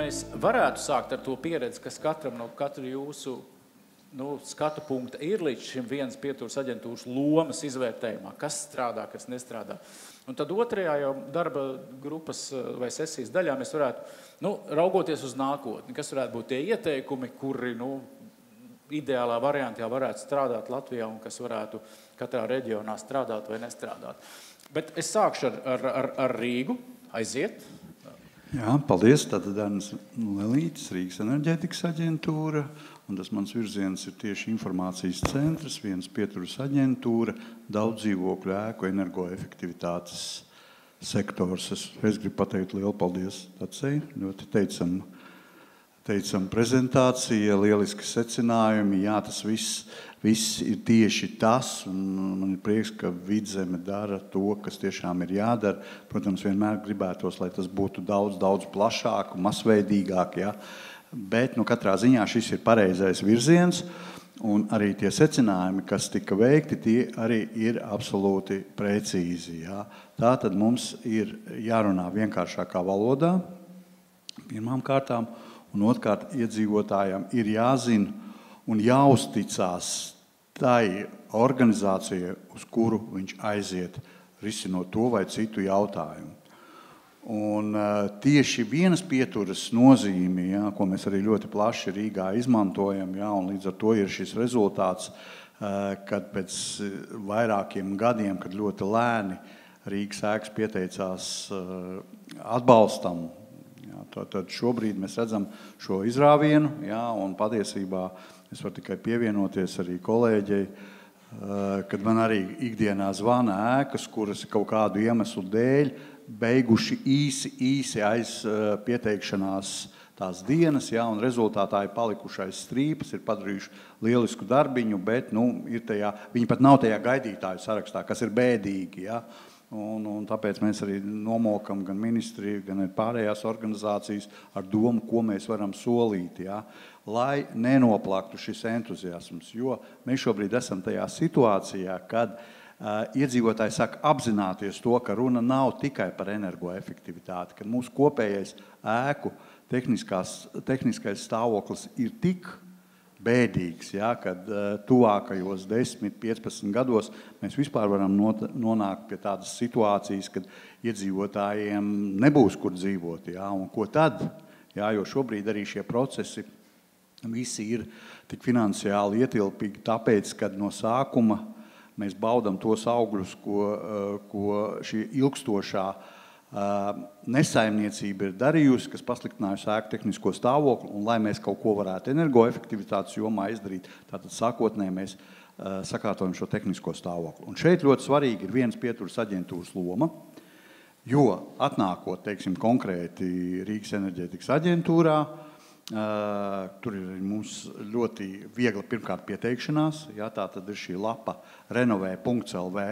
mēs varētu sākt ar to pieredzi, kas katram no katru jūsu skatu punkta ir līdz šim vienas pieturas aģentūras lomas izvērtējumā, kas strādā, kas nestrādā. Un tad otrajā jau darba grupas vai sesijas daļā mēs varētu raugoties uz nākotni, kas varētu būt tie ieteikumi, kuri ideālā variantā varētu strādāt Latvijā un kas varētu katrā reģionā strādāt vai nestrādāt. Bet es sākšu ar Rīgu, aiziet. Jā, paldies. Tātad Arnis Lelītis, Rīgas enerģētikas aģentūra, un tas mans virziens ir tieši informācijas centrs, vienas pieturas aģentūra, daudz dzīvokļu ēku energoefektivitātes sektors. Es gribu pateikt lielu paldies Tacei, ļoti teicama prezentācija, lieliski secinājumi. Jā, tas viss ir tieši tas, un man ir prieks, ka Vidzeme dara to, kas tiešām ir jādara. Protams, vienmēr gribētos, lai tas būtu daudz plašāk un masveidīgāk, ja? Bet katrā ziņā šis ir pareizais virziens, un arī tie secinājumi, kas tika veikti, tie arī ir absolūti precīzi. Ja? Tātad mums ir jārunā vienkāršākā valodā, pirmām kārtām, un otrkārt iedzīvotājiem ir jāzina un jāuzticās tai organizācijai, uz kuru viņš aiziet, risinot to vai citu jautājumu. Un tieši vienas pieturas nozīme, ja, ko mēs arī ļoti plaši Rīgā izmantojam, ja, un līdz ar to ir šis rezultāts, kad pēc vairākiem gadiem, kad ļoti lēni Rīgas ēkas pieteicās atbalstam, ja, tad šobrīd mēs redzam šo izrāvienu, ja, un patiesībā es varu tikai pievienoties arī kolēģei, kad man arī ikdienā zvana ēkas, kuras kaut kādu iemeslu dēļ beiguši īsi aiz pieteikšanās tās dienas, ja, un rezultātā ir palikušais strīpas, ir padarījuši lielisku darbiņu, bet viņi pat nav tajā gaidītāju sarakstā, kas ir bēdīgi. Ja. Un tāpēc mēs arī nomokam gan ministri, gan pārējās organizācijas ar domu, ko mēs varam solīt, ja, lai nenoplaktu šis entuziasms. Jo mēs šobrīd esam tajā situācijā, kad iedzīvotāji sāk apzināties to, ka runa nav tikai par energoefektivitāti, ka mūsu kopējais ēku tehniskais stāvoklis ir tik bēdīgs, ja, kad tuvākajos 10-15 gados mēs vispār varam nonākt pie tādas situācijas, kad iedzīvotājiem nebūs kur dzīvot. Ja, un ko tad? Ja, jo šobrīd arī šie procesi visi ir tik finansiāli ietilpīgi, tāpēc, kad no sākuma mēs baudam tos augļus, ko šī ilgstošā nesaimniecība ir darījusi, kas pasliktinājusi ēku tehnisko stāvokli, un lai mēs kaut ko varētu energoefektivitātes jomā izdarīt, tātad sākotnēji mēs sakārtojam šo tehnisko stāvokli. Un šeit ļoti svarīgi ir vienas pieturas aģentūras loma, jo atnākot, teiksim, konkrēti Rīgas enerģētikas aģentūrā, tur ir mums ļoti viegla pirmkārt pieteikšanās, ja, tā tad ir šī lapa renovē.lv,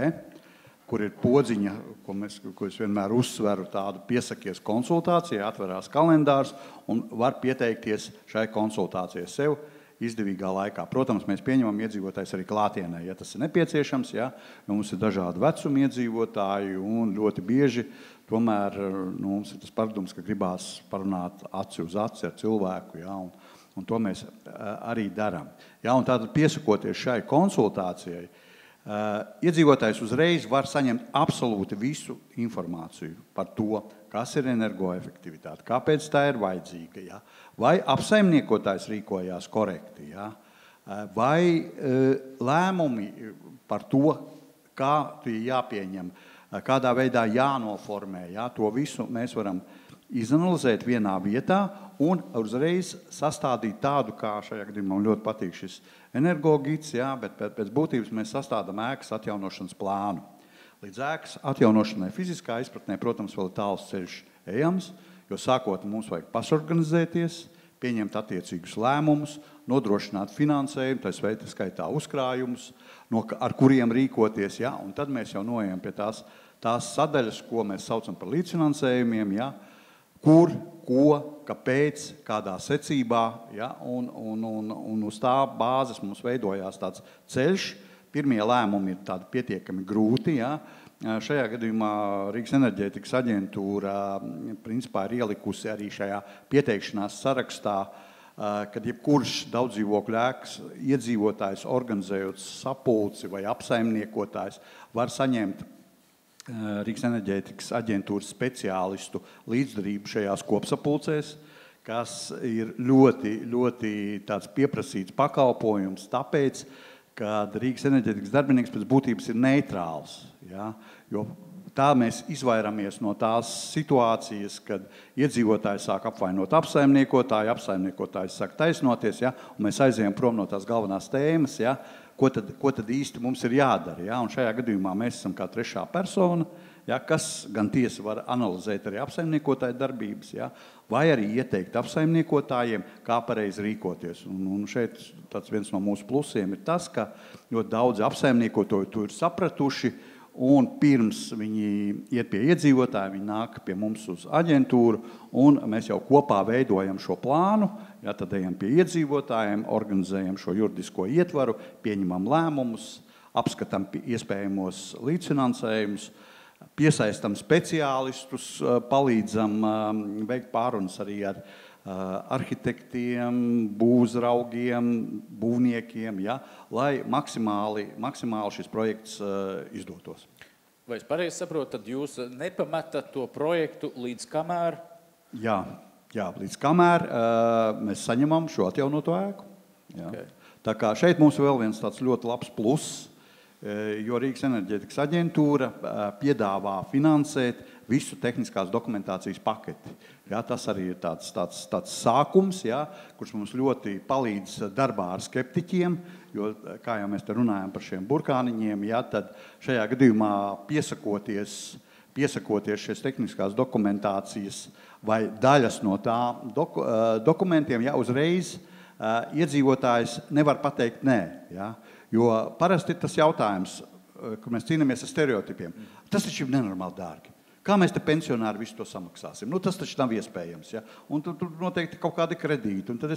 kur ir podziņa, ko es vienmēr uzsveru, tādu piesakies konsultācijai, atverās kalendārs un var pieteikties šai konsultācijai sev izdevīgā laikā. Protams, mēs pieņemam iedzīvotājs arī klātienē, ja tas ir nepieciešams, ja, jo mums ir dažādi vecumi iedzīvotāji un ļoti bieži tomēr mums ir tas paradums, ka gribās parunāt aci uz aci ar cilvēku, ja, un to mēs arī darām. Ja, un tātad piesakoties šai konsultācijai, iedzīvotājs uzreiz var saņemt absolūti visu informāciju par to, kas ir energoefektivitāte, kāpēc tā ir vajadzīga, ja, vai apsaimniekotājs rīkojās korekti, ja, vai lēmumi par to, kā tie jāpieņem, kādā veidā jānoformē. Ja? To visu mēs varam izanalizēt vienā vietā un uzreiz sastādīt tādu, kā šajā gadījumā man ļoti patīk šis energogids, ja? Bet pēc būtības mēs sastādām ēkas atjaunošanas plānu. Līdz ēkas atjaunošanai fiziskā izpratnē, protams, vēl ir tāls ceļš ejams, jo sākot mums vajag pašorganizēties, pieņemt attiecīgus lēmumus, nodrošināt finansējumu, tā skaitā uzkrājumus, ar kuriem rīkoties, ja? Un tad mēs jau noejam pie tās sadaļas, ko mēs saucam par līdzfinansējumiem, ja? Kur, ko, kāpēc, kādā secībā, ja? Un uz tā bāzes mums veidojās tāds ceļš pirmie lēmumi ir tādi pietiekami grūti, ja. Šajā gadījumā Rīgas enerģētikas aģentūra principā ir ielikusi arī šajā pieteikšanās sarakstā, kad jebkurš daudzdzīvokļu ēkas iedzīvotājs, organizējot sapulci vai apsaimniekotājs, var saņemt Rīgas enerģētikas aģentūras speciālistu līdzdarību šajās kopsapulcēs, kas ir ļoti, ļoti tāds pieprasīts pakalpojums, tāpēc, kad Rīgas enerģētikas darbinieks pēc būtības ir neitrāls. Ja? Jo tā mēs izvairamies no tās situācijas, kad iedzīvotāji sāk apvainot apsaimniekotāju, apsaimniekotājs sāk taisnoties, ja? Un mēs aizējam prom no tās galvenās tēmas, ja? Ko tad īsti mums ir jādara. Ja? Un šajā gadījumā mēs esam kā trešā persona, ja? Kas gan tiesa var analizēt arī apsaimniekotāju darbības, ja? Vai arī ieteikt apsaimniekotājiem, kā pareizi rīkoties. Un šeit tāds viens no mūsu plusiem ir tas, ka ļoti daudzi apsaimniekotāji to ir sapratuši, un pirms viņi iet pie iedzīvotāji, viņi nāk pie mums uz aģentūru, un mēs jau kopā veidojam šo plānu, ja, tad ejam pie iedzīvotājiem, organizējam šo juridisko ietvaru, pieņemam lēmumus, apskatām iespējamos līdzfinansējumus, piesaistam speciālistus, palīdzam veikt pārunas arī ar arhitektiem, būvzraugiem, būvniekiem, ja, lai maksimāli šis projekts izdotos. Vai es pareizi saprotu, tad jūs nepametat to projektu līdz kamēr? Jā, līdz kamēr mēs saņemam šo atjaunoto ēku. Jā. Okay. Tā kā šeit mums vēl viens tāds ļoti labs pluss, jo Rīgas enerģētikas aģentūra piedāvā finansēt visu tehniskās dokumentācijas paketi. Ja, tas arī ir tāds sākums, ja, kurš mums ļoti palīdz darbā ar skeptiķiem, jo, kā jau mēs te runājam par šiem burkāniņiem, ja, tad šajā gadījumā piesakoties šīs tehniskās dokumentācijas vai daļas no tā dokumentiem, ja, uzreiz iedzīvotājs nevar pateikt nē. Ja. Jo parasti ir tas jautājums, kur mēs cīnāmies ar stereotipiem. Tas taču ir nenormāli dārgi. Kā mēs te pensionāri visu to samaksāsim? Nu, tas taču nav iespējams. Ja? Un tur noteikti kaut kādi kredīti. Un tad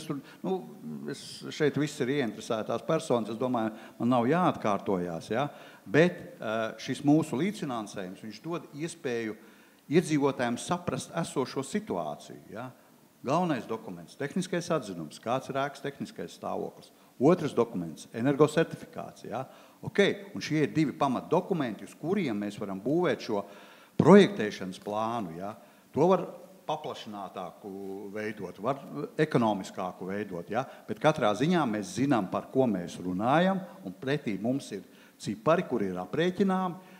šeit viss ir ieinteresētās personas. Es domāju, man nav jāatkārtojās. Ja? Bet šis mūsu līdzfinansējums, viņš dod iespēju iedzīvotājiem saprast esošo situāciju. Ja? Galvenais dokuments, tehniskais atzinums, kāds ir ēkas tehniskais stāvoklis. Otrs dokuments, energosertifikācija. Ja? Okay. Un šie ir divi pamatdokumenti, uz kuriem mēs varam būvēt šo projektēšanas plānu. Ja? To var paplašinātāku veidot, var ekonomiskāku veidot. Ja? Bet katrā ziņā mēs zinām, par ko mēs runājam, un pretī mums ir cipari, kuri ir aprēķināmi,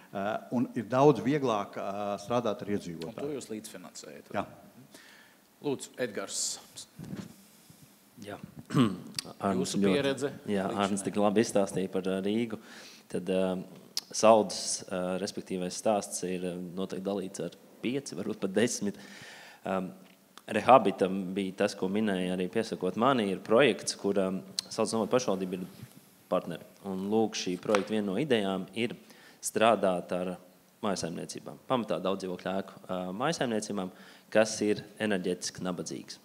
un ir daudz vieglāk strādāt ar iedzīvotājiem. Un to jūs līdzfinansējat? Jā. Lūdzu, Edgars. Jā. Jūsu pieredze? Jā, Arnis tik labi izstāstīja par Rīgu. Tad Saldus, respektīvais stāsts, ir noteikti dalīts ar 5, varbūt pat 10. Rehabitam bija tas, ko minēja arī piesakot mani, ir projekts, kur Saldus novada pašvaldība ir partneri. Un lūk, šī projekta viena no idejām ir strādāt ar mājasaimniecībām. Pamatā daudzdzīvokļu ēku mājasaimniecībām, kas ir enerģētiski nabadzīgas.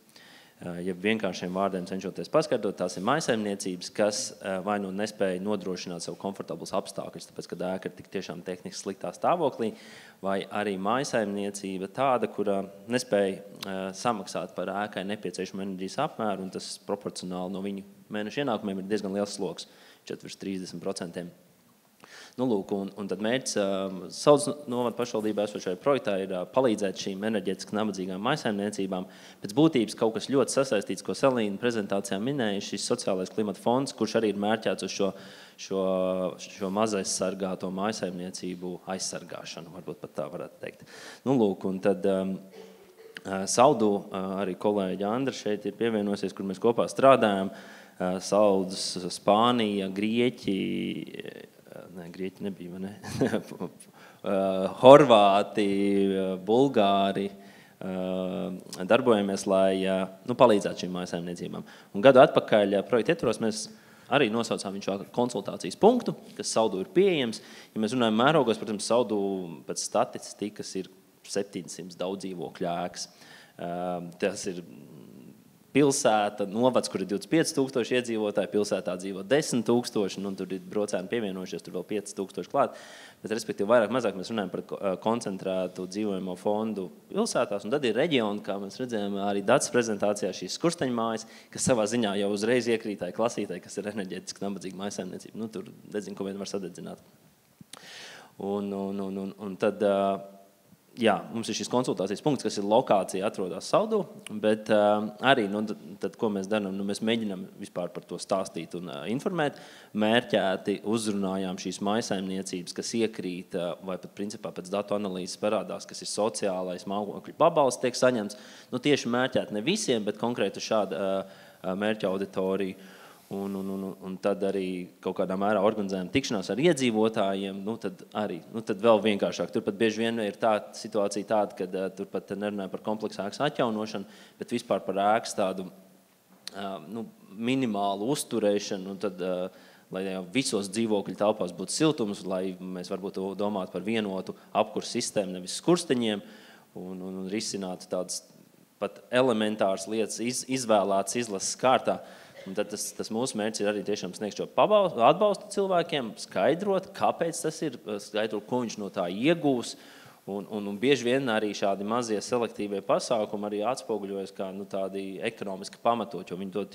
Ja vienkāršiem vārdiem cenšoties paskaidrot, tās ir mājasaimniecības, kas vai nu nespēja nodrošināt savu komfortablus apstākļus, tāpēc, ka ēka ir tik tiešām tehniski sliktā stāvoklī, vai arī mājasaimniecība tāda, kura nespēja samaksāt par ēkai nepieciešamu enerģijas apmēru, un tas proporcionāli no viņu mēnešu ienākumiem ir diezgan liels sloks, 40–30%. Nu, lūk, un tad mērķis Saldus novada pašvaldībā esošajā projektā ir palīdzēt šīm enerģētiski nabadzīgām mājasaimniecībām. Pēc būtības kaut kas ļoti sasaistīts, ko Selīna prezentācijā minēja, šis sociālais klimata fonds, kurš arī ir mērķēts uz šo mazaizsargāto mājasaimniecību aizsargāšanu, varbūt pat tā varētu teikt. Nu, lūk, un tad Saldu arī kolēģi Andra šeit ir pievienosies, kur mēs kopā strādājam. Saldus, Spānija, Grieķi nebija, vai ne? Horvāti, Bulgāri, darbojamies, lai palīdzētu šīm mājasaimniecībām. Un gadu atpakaļ projekta ietvaros mēs arī nosaucām viņš konsultācijas punktu, kas Saldu ir pieejams. Ja mēs runājam mērogos, protams, Saldu pēc statistikas ir 700 daudzdzīvokļu ēkas. Tas ir pilsēta, novads, kur ir 25,000 iedzīvotāji, pilsētā dzīvo 10,000, un tur ir brocēni pievienojušies, tur vēl 5,000 klāt. Bet, respektīvi, vairāk mazāk mēs runājam par koncentrētu dzīvojamo fondu pilsētās, un tad ir reģioni, kā mēs redzējām arī Dats prezentācijā, šīs skursteņmājas, kas savā ziņā jau uzreiz iekrītāji klasītāji, kas ir enerģētiski nabadzīga mājsaimniecība. Nu, tur dedzina, ko vien var sadedzināt. Un tad, jā, mums ir šis konsultācijas punkts, kas ir lokācija atrodas Saldū, bet arī, tad, ko mēs darām, mēs mēģinām vispār par to stāstīt un informēt. Mērķēti uzrunājām šīs mājsaimniecības, kas iekrīt, vai pat principā pēc datu analīzes parādās, kas ir sociālais mājokļu pabalsts tiek saņemts. Tieši mērķēti ne visiem, bet konkrēti šāda mērķa auditoriju. Un tad arī kaut kādā mērā organizējam tikšanās ar iedzīvotājiem, tad vēl vienkāršāk. Turpat bieži vien ir tāda situācija tāda, kad turpat nerunāja par kompleksu ēkas atjaunošanu, bet vispār par ēkas tādu minimālu uzturēšanu, un tad, lai visos dzīvokļu telpās būtu siltums, lai mēs varbūt domātu par vienotu apkurs sistēmu, nevis skursteņiem, un risinātu tādas pat elementāras lietas izvēlētas izlases kārtā. Un tad tas mūsu mērķis ir arī tiešām sniegt šo atbalstu cilvēkiem, skaidrot, kāpēc tas ir, skaidrot, ko viņš no tā iegūs. Un bieži vien arī šādi mazie selektīvie pasākumi arī atspoguļojas kā tādi ekonomiski pamatot, jo viņi dod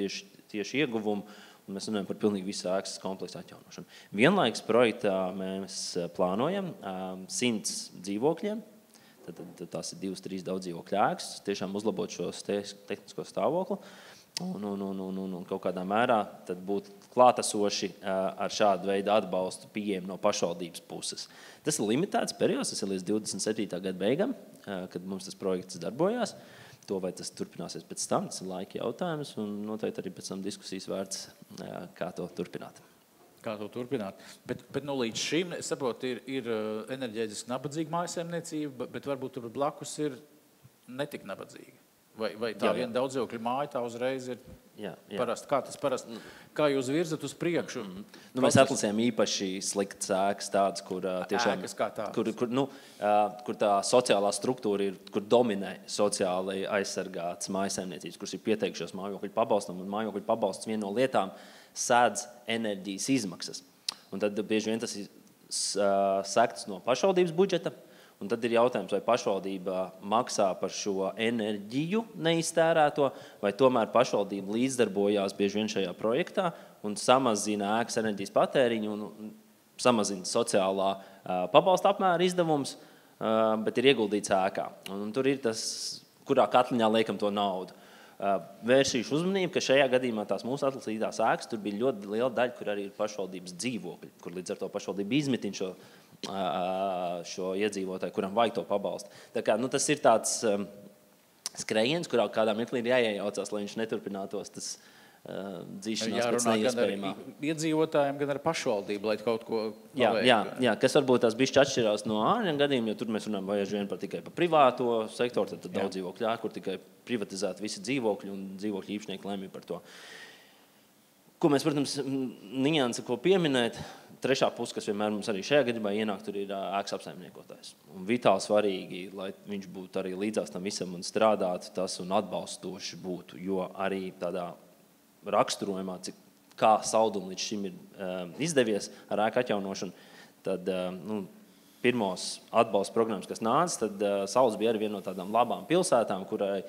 tieši ieguvumu, un mēs runājam par pilnīgi visu ēkas kompleksu atjaunošanu. Vienlaikus projektā mēs plānojam 100 dzīvokļiem, tad tās ir 2-3 daudz dzīvokļu ēkas, tiešām uzlabot šos tehnisko stāvokli. Un kaut kādā mērā tad būt klātesoši ar šādu veidu atbalstu pieejam no pašvaldības puses. Tas ir limitēts periods, tas ir līdz 27. gada beigām, kad mums tas projekts darbojās. To, vai tas turpināsies pēc tam, tas ir laika jautājums, un noteikti arī pēc tam diskusijas vērts, kā to turpināt. Kā to turpināt. Bet līdz šim, es saprotu, ir enerģētiski nabadzīga mājsaimniecība, bet varbūt tur blakus ir netik nabadzīga. Vai tā viena daudzdzīvokļu māja tā uzreiz ir parasti? Kā tas parasti? Kā jūs virzat uz priekšu? Mēs atlasījām īpaši sliktas ēkas tādas, kur tiešām kur tā sociālā struktūra ir, kur dominē sociāli aizsargāts mājsaimniecības, kuras ir pieteikušos mājokļu pabalstam, un mājokļu pabalsts viena no lietām sēdz enerģijas izmaksas. Un tad bieži vien tas ir sekts no pašvaldības budžeta. Un tad ir jautājums, vai pašvaldība maksā par šo enerģiju neiztērēto, vai tomēr pašvaldība līdzdarbojās bieži vien šajā projektā un samazina ēkas enerģijas patēriņu un samazina sociālā pabalsta apmēra izdevums, bet ir ieguldīts ēkā. Un tur ir tas, kurā katliņā liekam to naudu. Vērsīšu uzmanību, ka šajā gadījumā tās mūsu atlasītās ēkas, tur bija ļoti liela daļa, kur arī ir pašvaldības dzīvokļi, kur līdz ar to pašvaldība izmitina šo iedzīvotāju, kuram vajag to pabalstu. Tā kā, tas ir tāds skrējiens, kurā kādā mirklī ir jāiejaucās, lai viņš neturpinātos tas dzīšanās pēc neiespējamā. Gan ar iedzīvotājiem, gan ar pašvaldību, lai kaut ko paveikt. Jā, kas varbūt tās bišķi atšķirās no ārējiem gadījumiem, jo tur mēs runājam vajag vien tikai par privāto sektoru, tad daudz dzīvokļu, kur tikai privatizēt visi dzīvokļi un dzīvokļu īpašnieki lemj par to. Ko mēs, protams, nianse, ko pieminēt, trešā puse, kas vienmēr mums arī šajā gadījumā ienāk, tur ir ēkas apsaimniekotājs. Un vitāli svarīgi, lai viņš būtu arī līdzās tam visam un strādātu tas un atbalstoši būtu, jo arī tādā raksturojumā, kā Saldum līdz šim ir izdevies ar ēku atjaunošanu, tad pirmos atbalsta programmas, kas nāca, tad Sauls bija arī viena no tādām labām pilsētām, kurai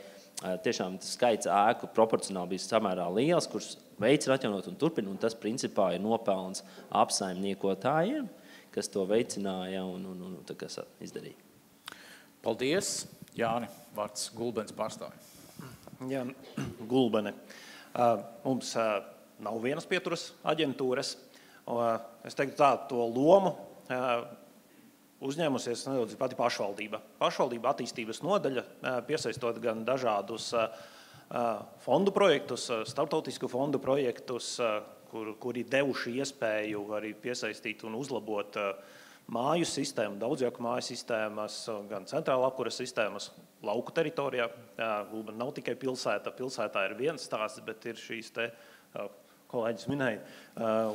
tiešām tas skaits ēku proporcionāli bija samērā liels, kurš veicina atjaunot un turpina, un tas principā ir nopelns apsaimniekotājiem, kas to veicināja un kas izdarīja. Paldies. Jāni, vārds Gulbenes pārstāvja. Jā, Gulbene. Mums nav vienas pieturas aģentūras. Es teiktu tā, to lomu uzņēmusies nedaudz pati pašvaldība. Pašvaldība attīstības nodaļa, piesaistot gan dažādus fondu projektus, starptautisku fondu projektus, kuri devuši iespēju arī piesaistīt un uzlabot māju sistēmu, daudzjāku māju sistēmas, gan centrāla apkuras sistēmas lauku teritorijā. Gulbene nav tikai pilsēta. Pilsētā ir viens stāsts, bet ir šīs te, kolēģis minēja,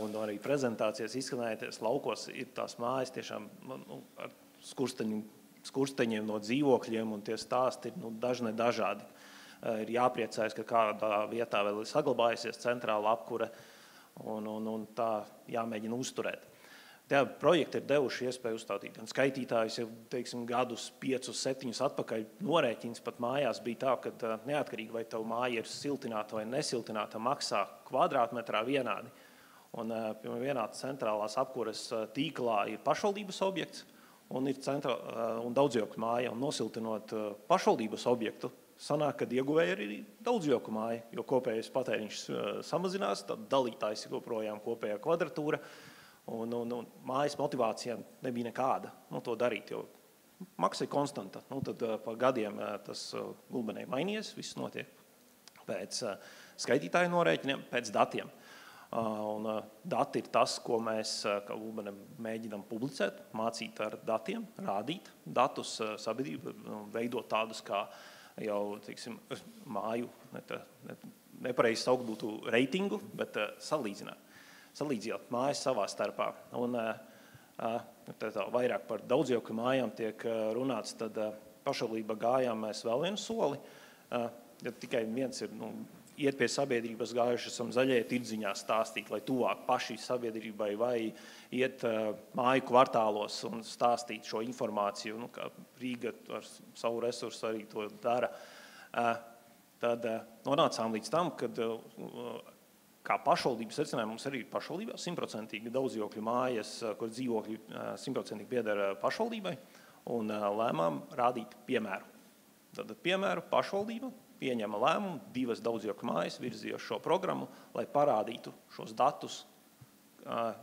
un arī prezentācijas izskanējoties laukos, ir tās mājas tiešām ar skursteņiem no dzīvokļiem, un tie stāsti ir dažni dažādi. ir jāpriecājas, ka kādā vietā vēl ir saglabājusies centrāla apkure un tā jāmēģina uzturēt. Tie projekti ir devuši iespēju uzstādīt gan skaitītājus, jau, teiksim, gadus 5-7 atpakaļ norēķins pat mājās bija tā, ka neatkarīgi vai tavu māja ir siltināta vai nesiltināta, maksā kvadrātmetrā vienādi. Un vienā centrālās apkures tīklā ir pašvaldības objekts un ir un daudzdzīvokļu māja. Un nosiltinot pašvaldības objektu, sanāk, kad ieguvēja arī daudzdzīvokļu māja, jo kopējais patēriņš samazinās, tad dalītājs ir joprojām kopējā kvadratūra. Un mājas motivācija nebija nekāda to darīt, jo maksa ir konstanta. Tad pa gadiem tas Gulbenē mainījies, viss notiek pēc skaitītāju norēķiniem, pēc datiem. Un dati ir tas, ko mēs, kā Gulbenē, mēģinām publicēt, mācīt ar datiem, rādīt datus sabiedrību, veidot tādus kā jau, teiksim, māju, nepareizi saukt būtu reitingu, bet salīdzināt mājas savā starpā. Un vairāk par daudzdzīvokļu mājām tiek runāts, tad pašvaldība gājām mēs vēl vienu soli. Ja tikai viens ir iet pie sabiedrības gājuši, esam zaļajā tirdziņā stāstīt, lai tuvāk paši sabiedrībai vai iet māju kvartālos un stāstīt šo informāciju, kā Rīga ar savu resursu arī to dara. Tad nonācām līdz tam, kad kā pašvaldības secinājumi mums arī pašvaldībā 100% daudzdzīvokļu mājas, kur dzīvokļi 100% pieder pašvaldībai, un lēmām rādīt piemēru. Tad piemēru pašvaldība pieņēma lēmumu, 2 daudzdzīvokļu mājas virzīja šo programmu, lai parādītu šos datus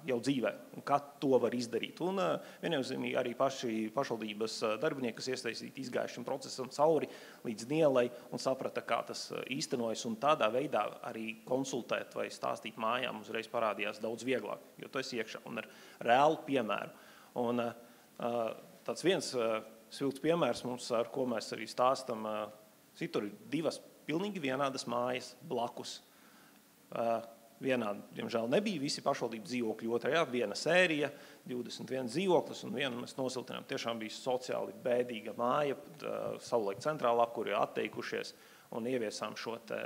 jau dzīvē, un kā to var izdarīt. Un viennozīmīgi arī pašvaldības darbinieki, kas iesaistīti izgājušam procesam cauri līdz nielai un saprata, kā tas īstenojas, un tādā veidā arī konsultēt vai stāstīt mājām uzreiz parādījās daudz vieglāk, jo tu esi iekšā un ar reālu piemēru. Un tāds viens svilts piemērs mums, ar ko mēs arī stāstam, tur ir 2 pilnīgi vienādas mājas blakus. Vienā, diemžēl, nebija visi pašvaldības dzīvokļi, otrajā viena sērija, 21 dzīvoklis, un vienu mēs nosiltinām. Tiešām bija sociāli bēdīga māja, savulaik centrāla apkure atteikušies un ieviesām šo te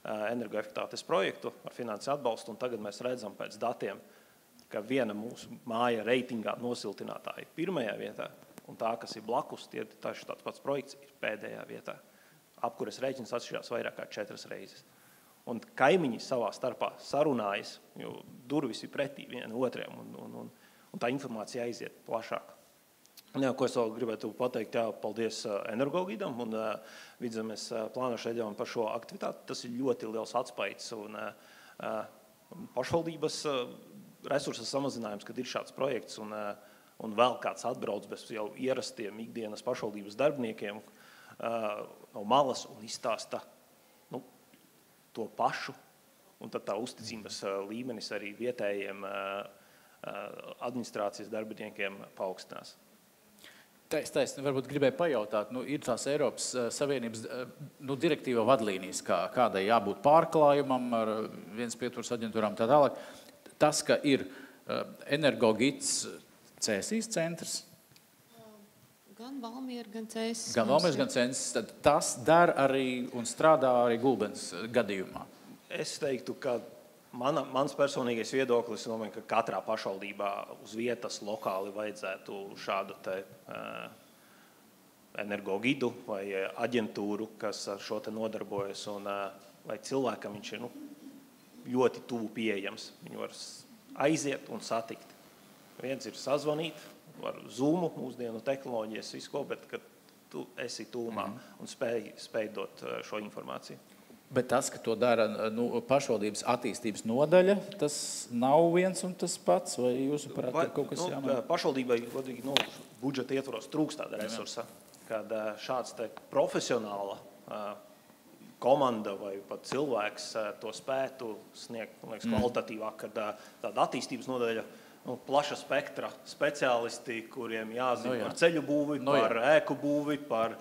energoefektivitātes projektu ar finanses atbalstu, un tagad mēs redzam pēc datiem, ka viena mūsu māja reitingā nosiltinātāja ir pirmajā vietā, un tā, kas ir blakus, tāds pats projekts, ir pēdējā vietā. Apkures rēķins atšķirās vairāk kā 4 reizes. Un kaimiņi savā starpā sarunājas, jo durvis ir pretī viena otriem, un tā informācija aiziet plašāk. Un, ko es vēl gribētu pateikt, paldies Energogidam un Vidzemes plānošanas reģionam par šo aktivitāti. Tas ir ļoti liels atspaids un pašvaldības resursa samazinājums, kad ir šāds projekts un vēl kāds atbrauc bez jau ierastiem ikdienas pašvaldības darbiniekiem no malas un izstāsta to pašu, un tad tā uzticības līmenis arī vietējiem administrācijas darbiniekiem paaugstinās. Taisni, varbūt gribēju pajautāt, ir tās Eiropas Savienības direktīva vadlīnijas, kādai jābūt pārklājumam ar viens pieturas aģentūrām tā tālāk. Tas, ka ir Energogids Cēsīs centrs, gan Valmiera, gan Cēsis. Gan Valmiera, gan Cēsis. Tad tas dara arī un strādā arī Gulbenes gadījumā. Es teiktu, ka mans personīgais viedoklis, domāju, ka katrā pašvaldībā uz vietas lokāli vajadzētu šādu te energogidu vai aģentūru, kas ar šo te nodarbojas, un lai cilvēkam viņš ir ļoti tuvu pieejams. Viņu var aiziet un satikt. Viens ir sazvanīt, ar Zoomu, mūsdienu tehnoloģijas, visu ko, bet kad tu esi tūmā un spēj dot šo informāciju. Bet tas, ka to dara pašvaldības attīstības nodaļa, tas nav viens un tas pats, vai jūsuprāt, ir kaut kas jāmaina? Pašvaldībai budžeta ietvaros trūkst tāda resursa, kad šāds te profesionāla komanda vai pat cilvēks to spētu sniegt, kvalitatīvāk, kad tāda attīstības nodaļa plaša spektra speciālisti, kuriem jāzina par ceļu būvi, par ēku būvi, par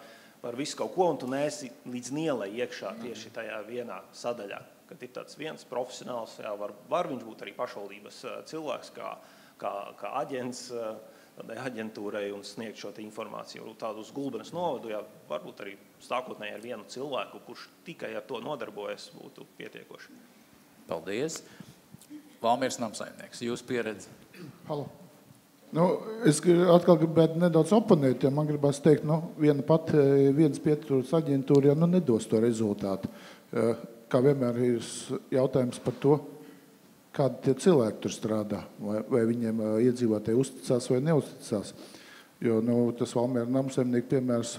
visu kaut ko, un tu neesi līdz nielai iekšā tieši tajā vienā sadaļā. Kad ir tāds viens profesionāls, var viņš būt arī pašvaldības cilvēks, kā aģents, tādai aģentūrai un sniegt šo informāciju tādu uz Gulbenes novadu, jā, varbūt arī stākotnēji ar vienu cilvēku, kurš tikai ar to nodarbojas, būtu pietiekoši. Paldies. Valmieras namsaimnieks, jūsu pieredze. Halo. Es atkal gribētu nedaudz oponēt, jo man gribās teikt, viens pieturas aģentūra jau nedos to rezultātu. Kā vienmēr ir jautājums par to, kādi tie cilvēki tur strādā, vai viņiem iedzīvotāji uzticās vai neuzticās. Jo tas Valmiera namsaimnieku piemērs,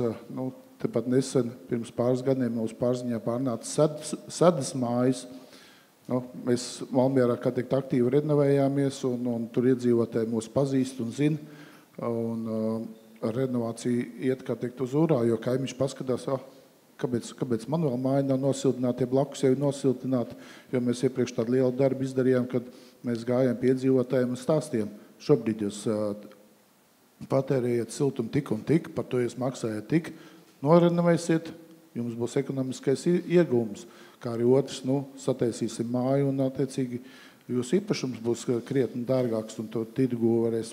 tepat nesen, pirms pāris gadiem mūsu pārziņā pārnāca sedas mājas. Mēs Valmierā, kā teikt, aktīvi renovējāmies, un tur iedzīvotāji mūs pazīst un zina. Un renovācija iet, kā teikt, uz urā, jo kaimiņš paskatās, kāpēc man vēl māja nav nosiltināta, ja blakus jau ir nosiltināta, jo mēs iepriekš tādu lielu darbu izdarījām, kad mēs gājām pie iedzīvotājiem un stāstījām. Šobrīd jūs patērējiet siltumu tik un tik, par to jūs maksājat tik, norenovēsiet, jums būs ekonomiskais iegūms, kā arī otrs, sataisīsim māju un, attiecīgi, jūsu īpašums būs krietni dārgāks un to tirgu varēs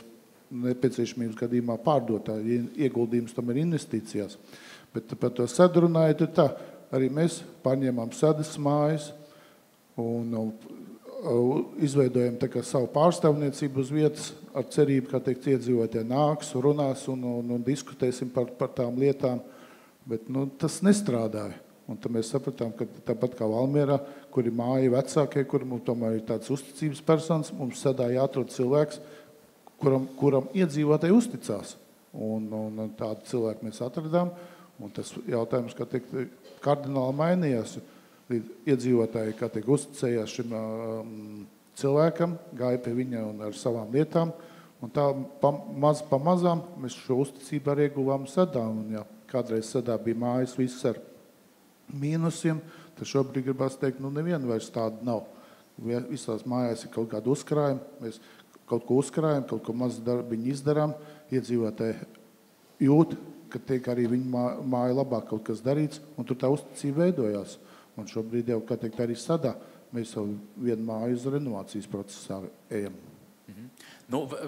nepieciešamības gadījumā pārdot, ieguldījums tam ir investīcijās. Bet par to sedu runājot, ir tā, arī mēs pārņēmām sedas mājas un izveidojam tā kā savu pārstāvniecību uz vietas ar cerību, kā teikt, iedzīvotie nāks, runās un diskutēsim par tām lietām, bet tas nestrādāja. Un tad mēs sapratām, ka tāpat kā Valmierā, kuri māja vecākie, kuri mums tomēr ir tāds uzticības personas, mums sedā jāatrod cilvēks, kuram iedzīvotāji uzticās. Un tādu cilvēku mēs atradām. Un tas jautājums, kā teikt, kardināli mainījās. Iedzīvotāji, kā teikt, uzticējās šim cilvēkam, gāja pie viņa un ar savām lietām. Un tā pamazām mēs šo uzticību arī ieguvām sedā. Un, ja kādreiz sedā bija mājas viss ar mīnusiem, tad šobrīd gribās teikt, neviena vairs tāda nav. Visās mājās ir kaut kāda uzkrājuma. Mēs kaut ko uzkrājam, kaut ko maz darbiņu izdarām. Iedzīvotāji jūt, ka tiek arī viņa māja labāk kaut kas darīts, un tur tā uzticība veidojās. Un šobrīd jau, kā teikt, arī sadā, mēs jau vienu māju uz renovācijas procesā ejam.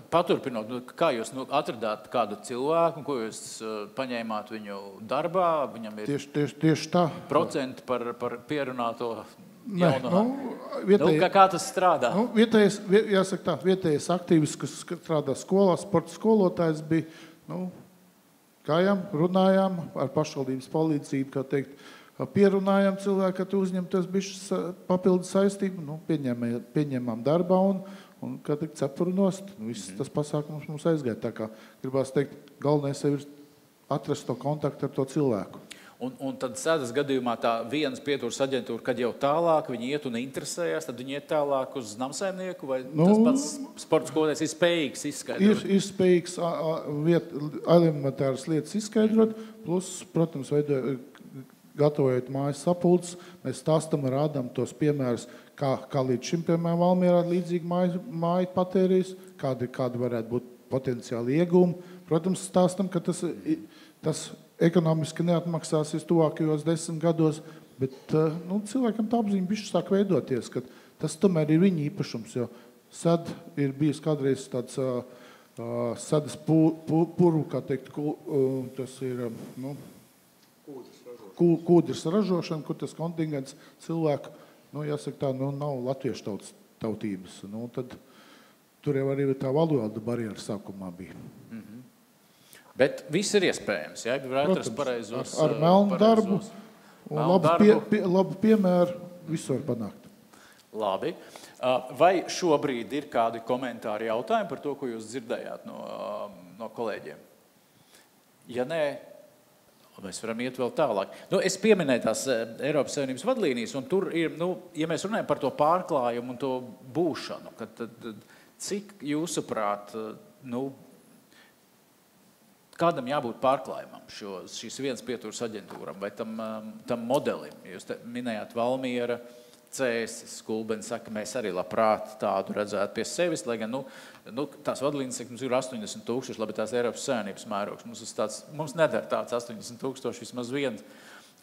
Paturpinot, kā jūs atradāt kādu cilvēku, ko jūs paņēmāt viņu darbā, viņam ir tieši tā. Procenti par pierunāto jauno? Kā tas strādā? Jāsaka tā, vietējais aktīvis, kas strādā skolā, sporta skolotājs bija, gājām, runājām ar pašvaldības palīdzību, kā teikt, pierunājām cilvēku, ka tu uzņemties bišķis papildu saistību, pieņemām darbā un kā teikt, cepuru nost. Viss tas pasākums mums aizgāja. Tā kā gribās teikt, galvenais ir atrast to kontaktu ar to cilvēku. Un tad sēdas gadījumā tā vienas pieturas aģentūra, kad jau tālāk viņi iet un interesējās, tad viņi iet tālāk uz namsaimnieku, vai tas pats sporta skolotājs ir spējīgs izskaidrot? Ir spējīgs elementāras lietas izskaidrot, plus, protams, gatavojot mājas sapulces, mēs stāstam, rādām tos piemērus, kā līdz šim, piemēram, Valmierā līdzīgi māja patērīs, kādi varētu būt potenciāli iegūmi. Protams, stāstam, ka tas ekonomiski neatmaksāsies tuvākajos 10 gados, bet cilvēkam tā apziņa bišķi sāk veidoties, ka tas tomēr ir viņa īpašums, jo sad ir bijis kādreiz tāds sadas purvu, kā teikt, tas ir kūdras ražošana, kur tas kontingents cilvēku, jāsaka tā, nav latviešu tautības. Tad tur jau arī tā valoda barjera sākumā bija. Bet viss ir iespējams, ja varētu atrast pareizos. Ar melnu darbu un labu piemēru visu var panākt. Labi. Vai šobrīd ir kādi komentāri jautājumi par to, ko jūs dzirdējāt no kolēģiem? Ja nē, mēs varam iet vēl tālāk. Es pieminēju tās Eiropas Savienības vadlīnijas, un tur ir, ja mēs runājam par to pārklājumu un to būšanu, tad cik jūsuprāt, kādam jābūt pārklājumam šīs vienas pieturas aģentūram vai tam modelim? Jūs minējāt Valmiera, Cēsis, Gulbens saka, mēs arī labprāt tādu redzētu pie sevis, lai gan tās vadlīnijas, mums ir 80,000, labi tās Eiropas Savienības mērogs. Mums nedara tāds 80,000, vismaz viens.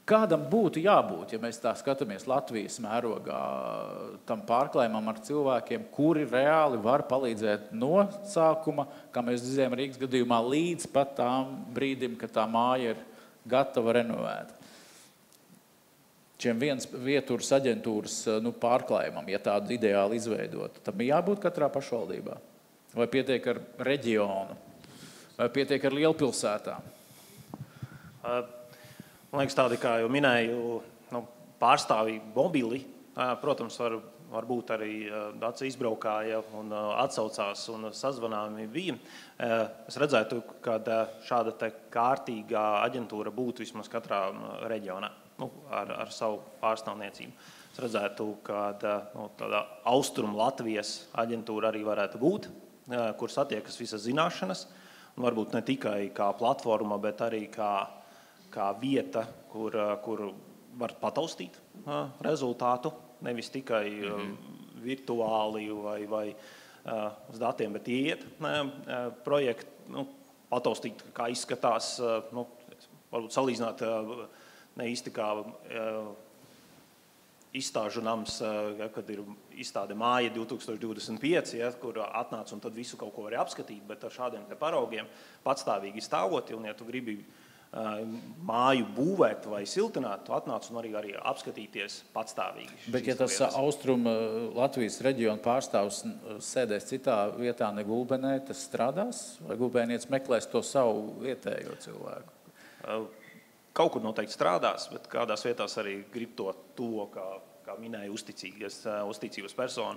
Kādam būtu jābūt, ja mēs tā skatāmies Latvijas mērogā, tam pārklājumam ar cilvēkiem, kuri reāli var palīdzēt no sākuma, kā mēs dzirdējām Rīgas gadījumā, līdz pat tām brīdim, kad tā māja ir gatava renovēta. Šiem viens vieturas aģentūras pārklājumam, ja tādu ideāli izveidot, tam jābūt katrā pašvaldībā? Vai pietiek ar reģionu? Vai pietiek ar lielpilsētām? Man liekas, tādi, kā jau minēju, pārstāvīgi mobili, protams, var būt arī tāds izbraukāja un atsaucās un sazvanāmi bija. Es redzētu, ka šāda te kārtīgā aģentūra būtu vismaz katrā reģionā, ar savu pārstāvniecību. Es redzētu, ka tāda Austrum Latvijas aģentūra arī varētu būt, kur satiekas visas zināšanas, un varbūt ne tikai kā platforma, bet arī kā vieta, kur var pataustīt rezultātu, nevis tikai virtuāli vai uz datiem, bet iet projektu, pataustīt, kā izskatās, varbūt salīdzināt ne īsti kā izstāžu nams, kad ir izstāde māja 2025, kur atnāc un tad visu kaut ko var apskatīt, bet ar šādiem te paraugiem patstāvīgi stāvot, un ja tu gribi māju būvēt vai siltināt, tu atnāc un arī apskatīties patstāvīgi. Bet ja tas Austrum Latvijas reģiona pārstāvs sēdēs citā vietā, ne Gulbenē, tas strādās? Vai gulbēnietis meklēs to savu vietējo cilvēku? Kaut kur noteikti strādās, bet kādās vietās arī grib to, kā minēja, uzticības personu.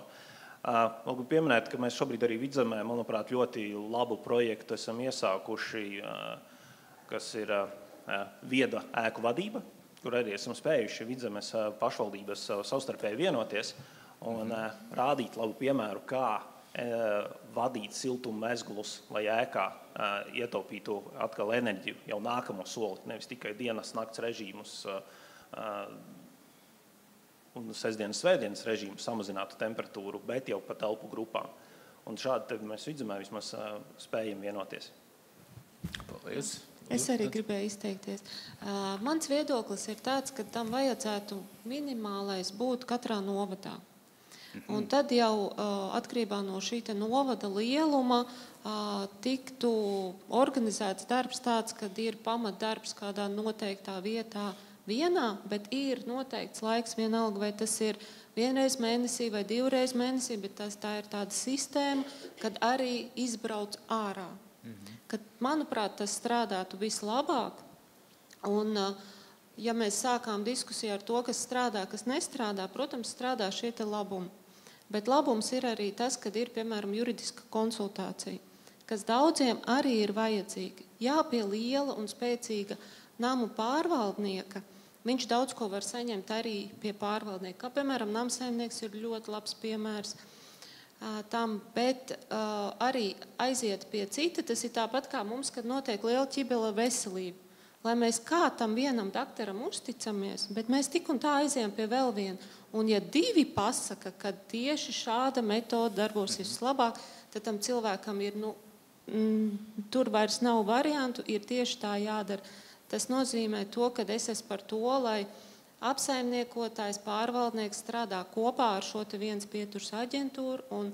Gribu pieminēt, ka mēs šobrīd arī Vidzemē, manuprāt, ļoti labu projektu esam iesākuši, kas ir vieda ēku vadība, kur arī esam spējuši Vidzemes pašvaldības savstarpēji vienoties un rādīt labu piemēru, kā vadīt siltumu mezglus, lai ēkā ietaupītu atkal enerģiju jau nākamo soli, nevis tikai dienas nakts režīmus un sestdienas svētdienas režīmus samazinātu temperatūru, bet jau pa telpu grupām. Un šādi mēs Vidzemē vismaz spējam vienoties. Paldies. Es arī gribēju izteikties. Mans viedoklis ir tāds, ka tam vajadzētu minimālais būt katrā novadā. Un tad jau atkarībā no šī novada lieluma tiktu organizēts darbs tāds, kad ir pamatdarbs kādā noteiktā vietā vienā, bet ir noteikts laiks vienalga, vai tas ir vienreiz mēnesī vai divreiz mēnesī, bet tā ir tāda sistēma, kad arī izbrauc ārā. Kad, manuprāt, tas strādātu vislabāk, un ja mēs sākām diskusiju ar to, kas strādā, kas nestrādā, protams, strādā šie te labumi. Bet labums ir arī tas, kad ir, piemēram, juridiska konsultācija, kas daudziem arī ir vajadzīga. Jā, pie liela un spēcīga namu pārvaldnieka, viņš daudz ko var saņemt arī pie pārvaldnieka. Kā, piemēram, namsaimnieks ir ļoti labs piemērs tam, bet arī aiziet pie cita, tas ir tāpat kā mums, kad notiek liela ķibela veselība. Lai mēs kā tam vienam daktaram uzticamies, bet mēs tik un tā aizējam pie vēl viena. Un ja divi pasaka, ka tieši šāda metode darbosies labāk, tad tam cilvēkam ir, tur vairs nav variantu, ir tieši tā jādara. Tas nozīmē to, ka es esmu par to, lai apsaimniekotājs, pārvaldnieks strādā kopā ar šo te viens pieturas aģentūru, un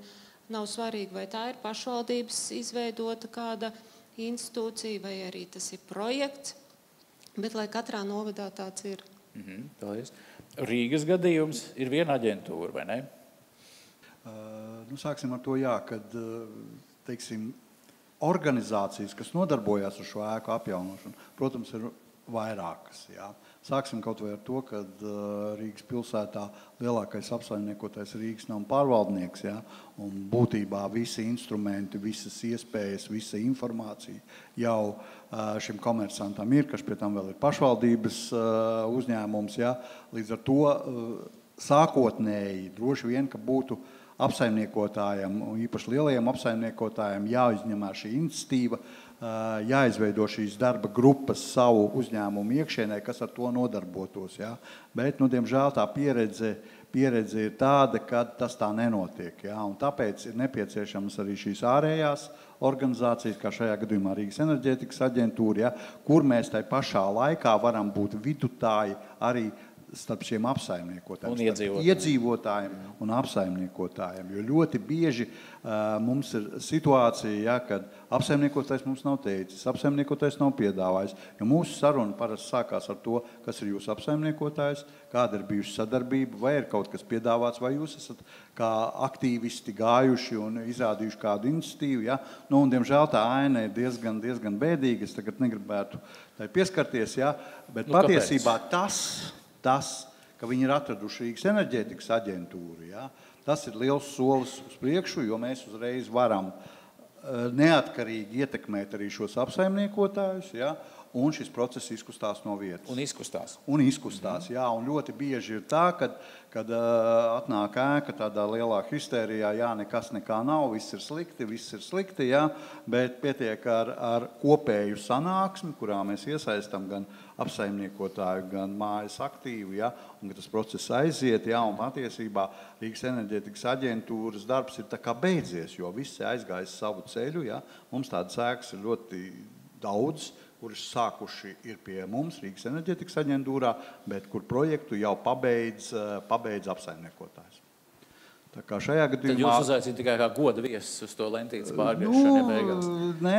nav svarīgi, vai tā ir pašvaldības izveidota kāda institūcija, vai arī tas ir projekts, bet lai katrā novadā tāds ir. Paldies. Rīgas gadījums ir viena aģentūra, vai ne? Sāksim ar to, kad, teiksim, organizācijas, kas nodarbojās ar šo ēku apjaunošanu, protams, ir vairākas. Jā. Sāksim kaut vai ar to, ka Rīgas pilsētā lielākais apsaimniekotais Rīgas nama pārvaldnieks, jā, un būtībā visi instrumenti, visas iespējas, visa informācija jau šim komersantam ir, kas pie tam vēl ir pašvaldības uzņēmums. Jā. Līdz ar to sākotnēji droši vien, ka būtu apsaimniekotājiem, īpaši lielajiem apsaimniekotājiem, jāizņemā šī iniciatīva, jāizveido šīs darba grupas savu uzņēmumu iekšienē, kas ar to nodarbotos. Ja? Bet, diemžēl, tā pieredze pieredze ir tāda, ka tas tā nenotiek. Ja? Un tāpēc ir nepieciešams arī šīs ārējās organizācijas, kā šajā gadījumā Rīgas enerģētikas aģentūra, ja? Kur mēs tai pašā laikā varam būt vidutāji arī starp šiem apsaimniekotājiem, starp iedzīvotājiem un apsaimniekotājiem. Jo ļoti bieži mums ir situācija, ja, kad apsaimniekotājs mums nav teicis, apsaimniekotājs nav piedāvājis, jo mūsu saruna parasti sākās ar to, kas ir jūsu apsaimniekotājs, kāda ir bijusi sadarbība, vai ir kaut kas piedāvāts, vai jūs esat kā aktīvisti gājuši un izrādījuši kādu iniciatīvu. Ja? Nu, un, diemžēl, tā aina ir diezgan bēdīga, es tagad negribētu tai pieskarties, ja? Bet patiesībā tas, ka viņi ir atraduši Rīgas enerģētikas aģentūru, ja, tas ir liels solis uz priekšu, jo mēs uzreiz varam neatkarīgi ietekmēt arī šos apsaimniekotājus, ja, un šis process izkustās no vietas. Un izkustās. Jā, un ļoti bieži ir tā, kad atnāk ēka tādā lielā histērijā, jā, nekas nekā nav, viss ir slikti, jā, bet pietiek ar kopēju sanāksmi, kurā mēs iesaistam gan apsaimniekotāju, gan mājas aktīvu, jā, un ka tas process aiziet, jā, un patiesībā Rīgas enerģētikas aģentūras darbs ir tā kā beidzies, jo visi aizgājis savu ceļu, jā, mums tādas ēkas ir ļoti daudz, kuras sākuši ir pie mums Rīgas enerģētikas aģentūrā, bet kur projektu jau pabeidz apsaimniekotājs. Tā kā šajā gadījumā... Tad jūs uzaicināt tikai kā goda viesus uz to lentītes pārgriešanu, ja beigās? Nē,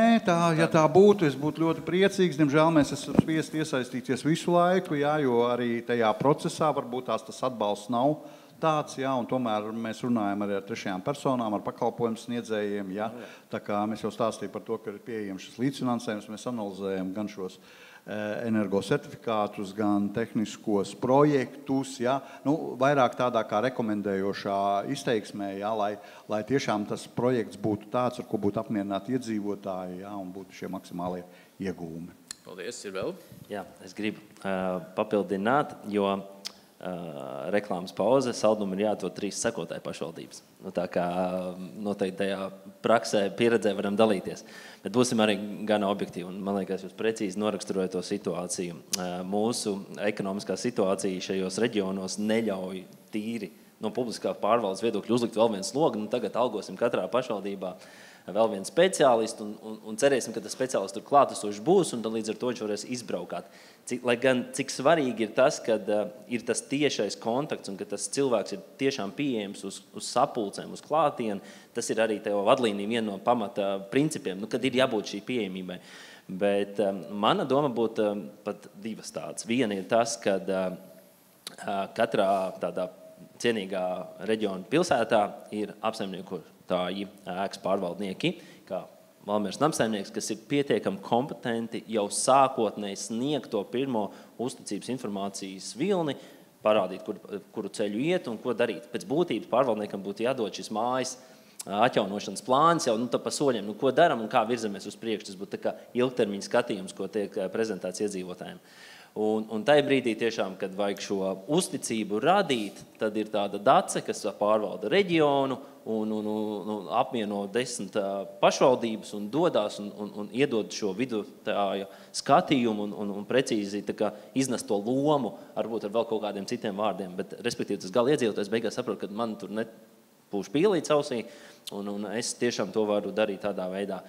ja tā būtu, es būtu ļoti priecīgs. Diemžēl mēs esam spiesti iesaistīties visu laiku, jā, jo arī tajā procesā varbūt tas atbalsts nav tāds, jā, un tomēr mēs runājam arī ar trešajām personām, ar pakalpojumu sniedzējiem, jā. Tā kā mēs jau stāstīju par to, ka ir pieejams šis līdzfinansējums, mēs analizējam gan šos energosertifikātus, gan tehniskos projektus, jā, nu, vairāk tādā kā rekomendējošā izteiksmē, jā, lai tiešām tas projekts būtu tāds, ar ko būtu apmierināti iedzīvotāji, jā, un būtu šie maksimālie ieguvumi. Paldies, ir vēl? Jā, es gribu papildināt, jo reklāmas pauze, saldumu ir jāatrod 3 sekotāju pašvaldības. Nu, tā kā noteikti tajā praksē, pieredzē varam dalīties. Bet būsim arī gan objektīvi. Un, man liekas, jūs precīzi noraksturojat to situāciju. Mūsu ekonomiskā situācija šajos reģionos neļauj tīri no publiskā pārvaldes viedokļa uzlikt vēl viens slogu. Nu, tagad algosim katrā pašvaldībā vēl vienu speciālistu un cerēsim, ka tas speciālists tur klātesošs būs un tad līdz ar to viņš varēs izbraukāt. Lai gan cik svarīgi ir tas, kad ir tas tiešais kontakts un ka tas cilvēks ir tiešām pieejams uz sapulcēm, uz klātienu, tas ir arī tev vadlīnija viena no pamata principiem, nu, kad ir jābūt šī pieejamībai. Bet mana doma būtu pat 2 tādas. Viena ir tas, kad katrā tādā cienīgā reģiona pilsētā ir apsaimniekotāji, ēkas pārvaldnieki, kā Valmieras namsaimnieks, kas ir pietiekami kompetenti jau sākotnēji sniegt to pirmo uzticības informācijas vilni, parādīt, kuru ceļu iet un ko darīt. Pēc būtības pārvaldniekam būtu jādod šis mājas atjaunošanas plāns jau pa soļiem, ko daram un kā virzamies uz priekšu. Tas būtu tā kā ilgtermiņa skatījums, ko tiek prezentēts iedzīvotājiem. Un tajā brīdī tiešām, kad vajag šo uzticību radīt, tad ir tāda dace, kas pārvalda reģionu un apvieno 10 pašvaldības un dodās un iedod šo vidutāju skatījumu un precīzi tā kā iznes to lomu, varbūt ar vēl kaut kādiem citiem vārdiem. Bet, respektīvi, tas gala iedzīvotājs beigās saprot, ka man tur nepūš pīlīts ausī un es tiešām to varu darīt tādā veidā.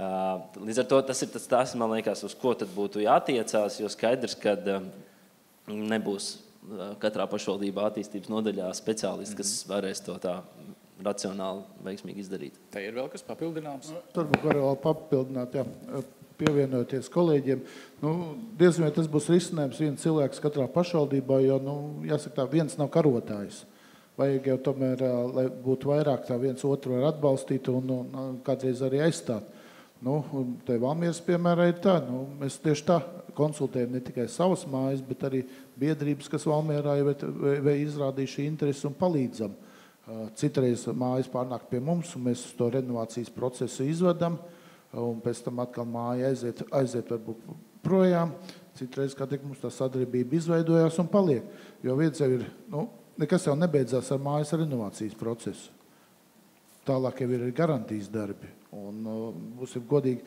Līdz ar to tas ir tas, man liekas, uz ko tad būtu jātiecās, jo skaidrs, ka nebūs katrā pašvaldībā attīstības nodaļā speciālisti, kas varēs to tā racionāli, veiksmīgi izdarīt. Tā ir vēl kas papildināms? Turbūt var vēl papildināt, jā, pievienoties kolēģiem. Nu, diezgan vai tas būs risinājums viens cilvēks katrā pašvaldībā, jo, jāsaka tā, viens nav karotājs. Vajag jau tomēr, lai būtu vairāk tā viens otru var atbalstīt un kādreiz arī aizstāt. Te Valmieras piemērā ir tā, mēs tieši tā konsultējam ne tikai savas mājas, bet arī biedrības, kas Valmierā jau izrādījuši interesi un palīdzam. Citreiz mājas pārnāk pie mums, un mēs to renovācijas procesu izvedam, un pēc tam atkal māja aiziet varbūt projām. Citreiz, kā tik mums tā sadarbība izveidojās un paliek. Jo viens jau ir, nekas jau nebeidzās ar mājas renovācijas procesu. Tālāk jau ir garantijas darbi. Un būsim godīgi,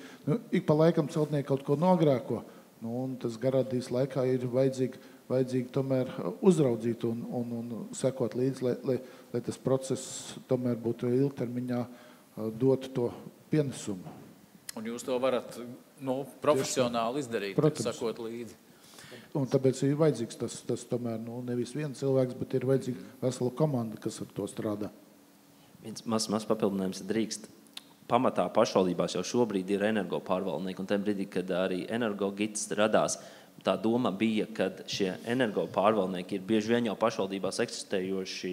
ik pa laikam celtnieki kaut ko nogrēko. Un tas garantijas laikā ir vajadzīgi tomēr uzraudzīt un sekot līdzi, lai tas process tomēr būtu ilgtermiņā dot to pienesumu. Un jūs to varat profesionāli izdarīt, sakot līdzi. Un tāpēc ir vajadzīgs tas tomēr nevis viens cilvēks, bet ir vajadzīga vesela komanda, kas ar to strādā. Viens mazs papildinājums drīkst. Pamatā pašvaldībās jau šobrīd ir energo pārvaldnieki, un tajā brīdī, kad arī energogits radās, tā doma bija, ka šie energo pārvaldnieki ir bieži vien jau pašvaldībās eksistējoši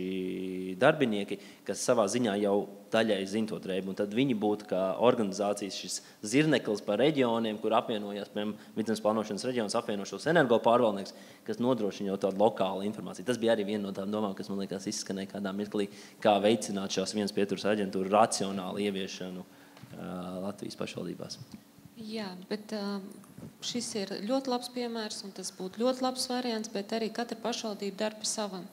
darbinieki, kas savā ziņā jau daļai zina to drēbu, un tad viņi būtu kā organizācijas šis zirneklis par reģioniem, kur apvienojās, piemēram, vidzemes plānošanas reģions apvieno šos energo pārvaldnieks, kas nodrošina jau tādu lokālu informāciju. Tas bija arī viena no tām domām, kas man liekas izskanēja kādā mirklī, kā veicināt šās vienas pieturas aģentūru racionālu ieviešanu Latvijas pašvaldībās. Jā, bet šis ir ļoti labs piemērs, un tas būtu ļoti labs variants, bet arī katra pašvaldība darba savam.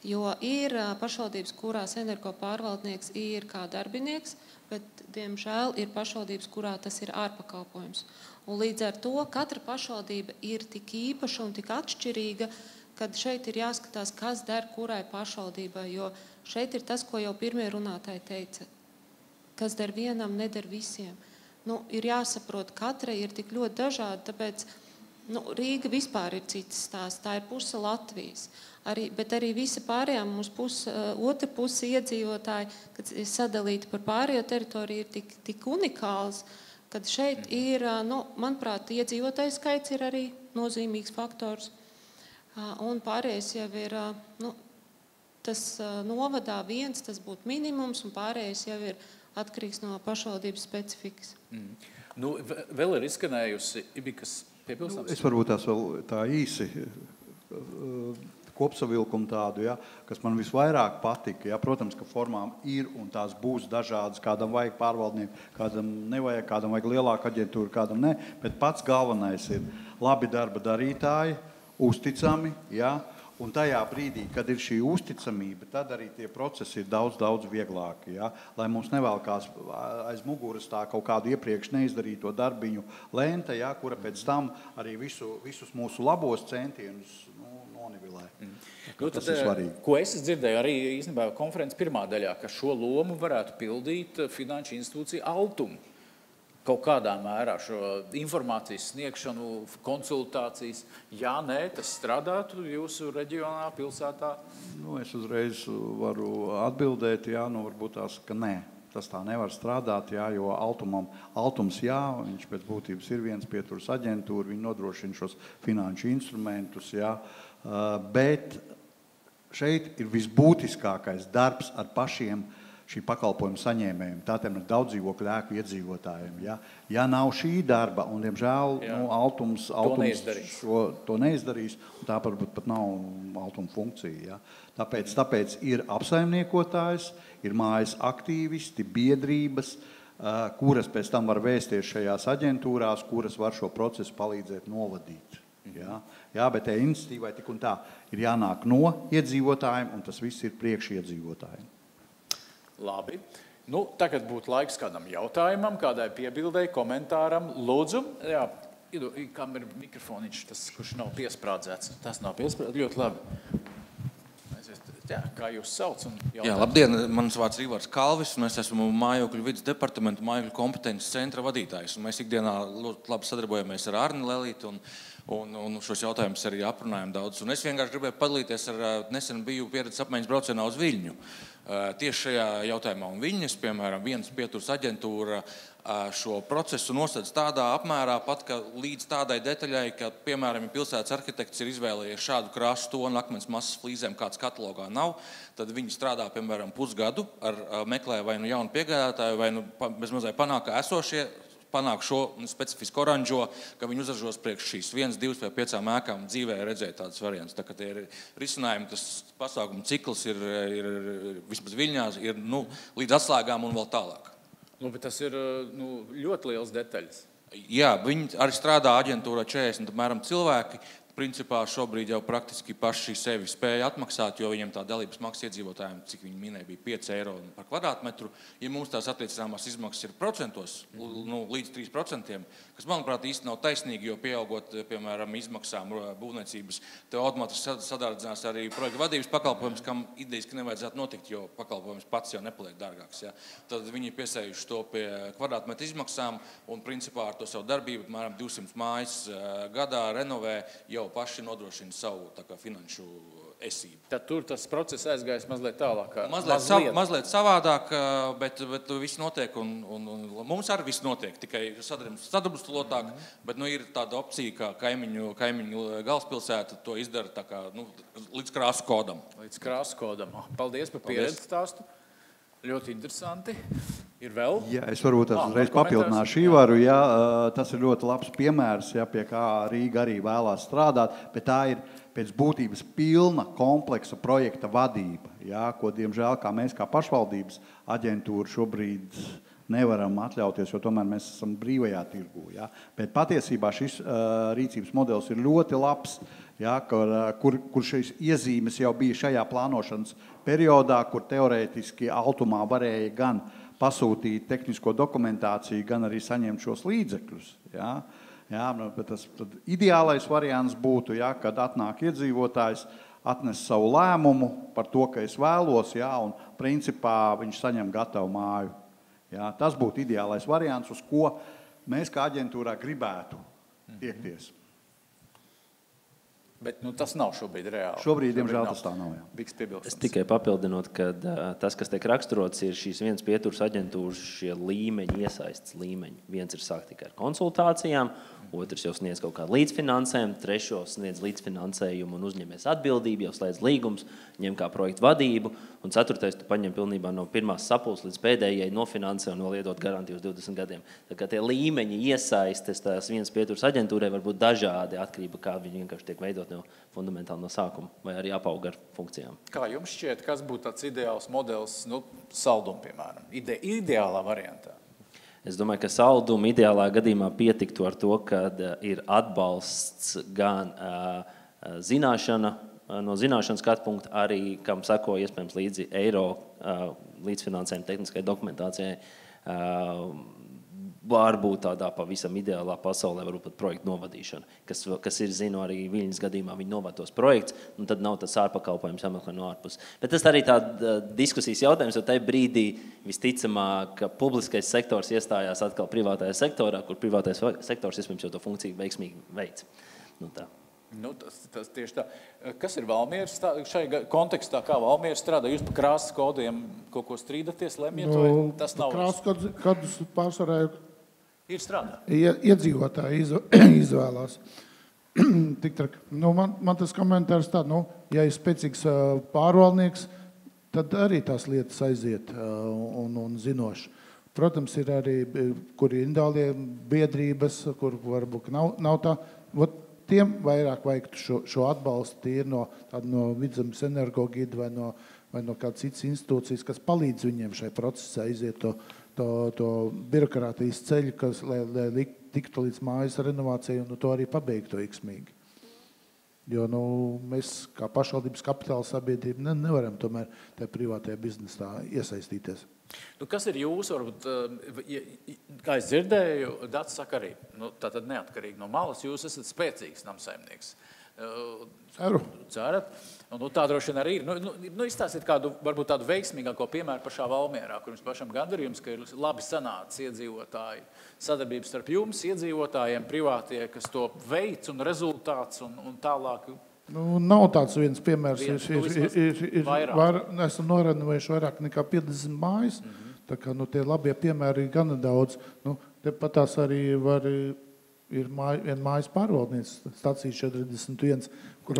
Jo ir pašvaldības, kurās energo pārvaldnieks ir kā darbinieks, bet, diemžēl, ir pašvaldības, kurā tas ir ārpakalpojums. Un līdz ar to katra pašvaldība ir tik īpaša un tik atšķirīga, kad šeit ir jāskatās, kas der kurai pašvaldībai, jo šeit ir tas, ko jau pirmie runātāji teica. Kas der vienam, neder visiem. Ir jāsaprot, katra ir tik ļoti dažāda, tāpēc Rīga vispār ir cits stāsts, tā ir puse Latvijas. Bet arī visa pārējā mums otra puse iedzīvotāji, kad ir sadalīti par pārējo teritoriju, ir tik unikāls, kad šeit ir, manuprāt, iedzīvotāju skaits ir arī nozīmīgs faktors. Un pārējais jau ir, tas novadā viens, tas būtu minimums, un pārējais jau ir atkarīgs no pašvaldības specifikas. Vēl ir izskanējusi Ibikas piepilsnams? Es varbūt tās vēl tā īsi kopsavilkumu tādu, kas man visvairāk patika. Protams, ka formām ir un tās būs dažādas. Kādam vajag pārvaldnieku, kādam nevajag, kādam vajag lielāku aģentūru, kādam ne. Bet pats galvenais ir labi darba darītāji, uzticami, un tajā brīdī, kad ir šī uzticamība, tad arī tie procesi ir daudz vieglāki. Lai mums nevelkās aiz muguras tā kaut kādu iepriekš neizdarīto darbiņu lente, kura pēc tam arī visus mūsu labos centienus nonivilē. Tas ir svarīgi. Ko es dzirdēju arī īstenībā konferences pirmā daļā, ka šo lomu varētu pildīt finanšu institūcija Altuma. Kaut kādā mērā šo informācijas sniegšanu, konsultācijas. Jā, nē, tas strādātu jūsu reģionā, pilsētā? Es uzreiz varu atbildēt, varbūt tās, ka nē. Tas tā nevar strādāt, jo Altums, viņš pēc būtības ir viens pieturas aģentūra, viņi nodrošina šos finanšu instrumentus, bet šeit ir visbūtiskākais darbs ar pašiem šī pakalpojuma saņēmējiem, tātad ir daudz dzīvokļu ēku iedzīvotājiem. Ja nav šī darba, un, diemžēl, Altums to neizdarīs, un tā varbūt pat nav Altuma funkcija. Tāpēc ir apsaimniekotājs, ir mājas aktīvisti, biedrības, kuras pēc tam var vēsties šajās aģentūrās, kuras var šo procesu palīdzēt novadīt. Bet tai iniciatīvai tik un tā ir jānāk no iedzīvotājiem, un tas viss ir priekš iedzīvotājiem. Labi. Tagad būtu laiks kādam jautājumam, kādai piebildei, komentāram. Lūdzu, kam ir mikrofoniņš, tas, kurš nav piesprādzēts. Tas nav piesprādzēts, ļoti labi. Kā jūs sauc? Labdien, mans vārds Ivars Kalvis, un es esmu mājokļu vides departamentu mājokļu kompetences centra vadītājs. Un mēs ikdienā ļoti labi sadarbojamies ar Arni Lelīti, un šos jautājumus arī aprunājam daudz. Un es vienkārši gribēju padalīties nesen biju pieredzes apmaiņas braucienā uz Viļņu. Tieši šajā jautājumā un Viļņas, piemēram, vienas pieturas aģentūra šo procesu nosedz tādā apmērā pat, ka līdz tādai detaļai, ka, piemēram, ja pilsētas arhitekts ir izvēlējies šādu krāsu tonu akmens masas flīzēm, kāds katalogā nav, tad viņi strādā, piemēram, pusgadu meklē vai nu jaunu piegādātāju, vai nu bezmazai panāk, ka esošie panāk šo specifisku oranžo, ka viņi uzražos priekš šīs 1, 2 vai 5 ēkām dzīvē redzēt tādas variants. Tā kā tie ir risinājumi, tas pasākumu cikls ir vismaz Viļņās, ir līdz atslēgām un vēl tālāk. Bet tas ir ļoti liels detaļas. Jā, viņi arī strādā aģentūrā 40 apmēram cilvēki. principā šobrīd jau praktiski paši sevi spēja atmaksāt, jo viņiem tā dalības maksa iedzīvotājiem, cik viņi minēja, bija 5 eiro par kvadrātmetru. Ja mums tās attiecināmās izmaksas ir procentos, līdz 3%, kas, manuprāt, īsti nav taisnīgi, jo pieaugot, piemēram, izmaksām būvniecības, tev automātiski sadārdzinās arī projekta vadības pakalpojums, kam idejiski nevajadzētu notikt, jo pakalpojums pats jau nepaliek dārgāks. Ja? Tad viņi piesējuši to pie kvadrātmetru izmaksām un, principā, ar to savu darbību, apmēram 200 mājas gadā renovē, jau paši nodrošina savu tā kā finanšu esību. Tad tur tas process aizgājis mazliet tālāk. Mazliet savādāk, bet viss notiek, un mums arī viss notiek, tikai sadrumstalotāk, bet ir tāda opcija, kā kaimiņu galvaspilsēta to izdara tā kā, līdz krāsu kodam. Līdz krāsu kodam. Paldies par pieredzi stāstu. Ļoti interesanti. Ir vēl? Jā, es varbūt uzreiz papildināšu Ivaru. Jā, tas ir ļoti labs piemērs, jā, pie kā Rīga arī vēlās strādāt, bet tā ir pēc būtības pilna kompleksa projekta vadība, jā, ko, diemžēl, mēs kā pašvaldības aģentūra šobrīd nevaram atļauties, jo tomēr mēs esam brīvajā tirgū. Jā. Bet patiesībā šis rīcības modelis ir ļoti labs, jā, kur šīs iezīmes jau bija šajā plānošanas periodā, kur teorētiski Altumā varēja gan pasūtīt tehnisko dokumentāciju, gan arī saņemt šos līdzekļus. Jā. Jā, bet tas ideālais variants būtu, jā, kad atnāk iedzīvotājs, atnes savu lēmumu par to, ka es vēlos, jā, un principā viņš saņem gatavu māju. Jā, tas būtu ideālais variants, uz ko mēs kā aģentūrā gribētu tiekties. Bet tas nav šobrīd reāli. Šobrīd diemžēl, tas tā nav. Jā. Biks piebilstams. Es tikai papildinot, ka tas, kas tiek raksturots, ir šīs viens pieturas aģentūras šie līmeņi, iesaistes līmeņi. Viens ir sākt tikai ar konsultācijām, otrs jau sniedz kaut kādu līdzfinansējumu, trešo sniedz līdzfinansējumu un uzņemies atbildību, jau slēdz līgums, ņem kā projektu vadību, un ceturtais tu paņem pilnībā no pirmās sapulces līdz pēdējai nofinansē un vēl iedot garantiju uz 20 gadiem. Tā kā tie līmeņi iesaistes tās viens pieturas aģentūrai var būt dažādi atkarība, kā viņi vienkārši tiek veidot fundamentāli no sākuma, vai arī apauga ar funkcijām. Kā jums šķiet, kas būtu tāds ideāls modelis, Saldum, piemēram, ideālā variantā? Es domāju, ka Salduma ideālā gadījumā pietiktu ar to, ka ir atbalsts gan zināšana, no zināšanas skatu punkta arī, kam sako iespējams līdzi eiro līdzfinansējuma tehniskai dokumentācijai, varbūt tādā pavisam ideālā pasaulē, varbūt pat projektu novadīšana, kas ir, zinu, arī Viļņas gadījumā viņi novados projekts, un tad nav tas ārpakalpojums jāmeklē no ārpus. Bet tas arī tāda diskusijas jautājums, jo tajā brīdī visticamāk, ka publiskais sektors iestājās atkal privātajā sektorā, kur privātais sektors iespējams jau to funkciju veiksmīgi veids. Tā. Tas tieši tā. Kas ir Valmieras šai kontekstā, kā Valmieras strādā? Jūs pa krāsas kodiem kaut ko strīdaties, lemjat, vai tas nav? Krāsas kodus pārsvarā ir strādā. Iedzīvotāji izvēlās. Man tas komentārs tāds, ja ir spēcīgs pārvaldnieks, tad arī tās lietas aiziet un zinoši. Protams, ir arī, kur ir individuālie biedrības, kur varbūt nav tā. Tiem vairāk vajag šo atbalstu tīri no Vidzemes energogida vai no kādas citas institūcijas, kas palīdz viņiem šai procesā iziet to birokrātijas ceļu, lai tiktu līdz mājas renovācijai un to arī pabeigtu veiksmīgi. Jo mēs kā pašvaldības kapitāla sabiedrība nevaram tomēr tajā privātajā biznesā iesaistīties. Kas ir jūsu, varbūt, kā es dzirdēju, Dats saka arī, tātad neatkarīgi no malas, jūs esat spēcīgs namsaimnieks. Cerat? Tā droši vien arī ir. Izstāstiet kādu, varbūt tādu veiksmīgāko piemēru par šā Valmierā, kur jums pašam gandarījums, ka ir labi sanācis iedzīvotāji. Sadarbības starp jums, iedzīvotājiem, privātie, kas to veic un rezultāts un tālāk. Nav tāds viens piemērs. Esam norenovējuši vairāk nekā 50 mājas. Tā kā tie labie piemēri ir gana daudz. Tepat tās arī ir viena mājas pārvaldniece, stacija 41, kur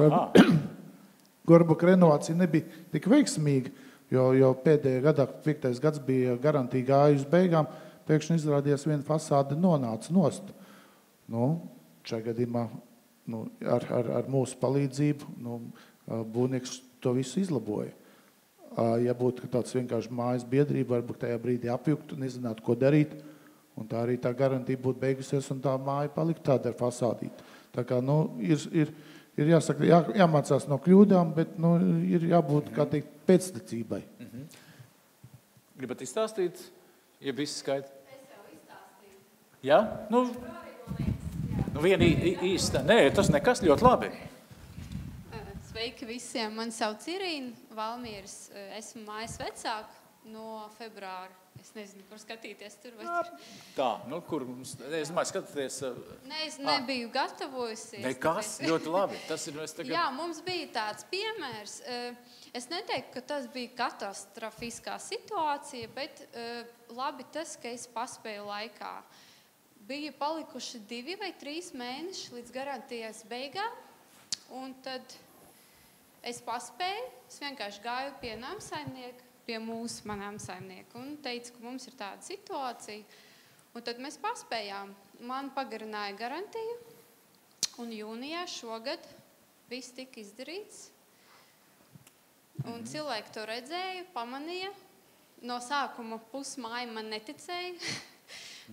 varbūt renovācija nebija tik veiksmīga, jo pēdējā gadā, 5. gads bija garantija gāja uz beigām, pēkšņi izrādījās viena fasāde nonāca nost. Šajā gadījumā ar mūsu palīdzību būvnieks to visu izlaboja. Ja būtu tāds vienkārši mājas biedrība, varbūt tajā brīdī apjuktu, nezinātu, ko darīt, un tā arī tā garantija būtu beigusies, un tā māja palika tāda ar fasādīti. Tā kā, ir jāsaka, jāmācās no kļūdām, bet ir jābūt, kā teikt, pēctecībai. Gribat izstāstīt, ja viss skaidrs? Es jau izstāstīju. Jā? Nu viena īsta. Nē, tas nekas ļoti labi. Sveiki visiem. Mani sauc Irīna Valmieras. Esmu mājas vecāka no februāra. Es nezinu, kur skatīties tur. Tā, kur mums, es domāju, skatīties. Ne, es nebiju gatavojusies. Nekas, ļoti labi. Tas ir tagad... Jā, mums bija tāds piemērs. Es neteiktu, ka tas bija katastrofiskā situācija, bet labi tas, ka es paspēju laikā. Bija palikuši 2 vai 3 mēneši līdz garantijas beigām, un tad es paspēju, es vienkārši gāju pie namsaimnieka, pie man namsaimnieka, un teicu, ka mums ir tāda situācija, un tad mēs paspējām. Man pagarināja garantiju, un jūnijā šogad viss tika izdarīts, un cilvēki to redzēja, pamanīja, no sākuma pusmāja man neticēja.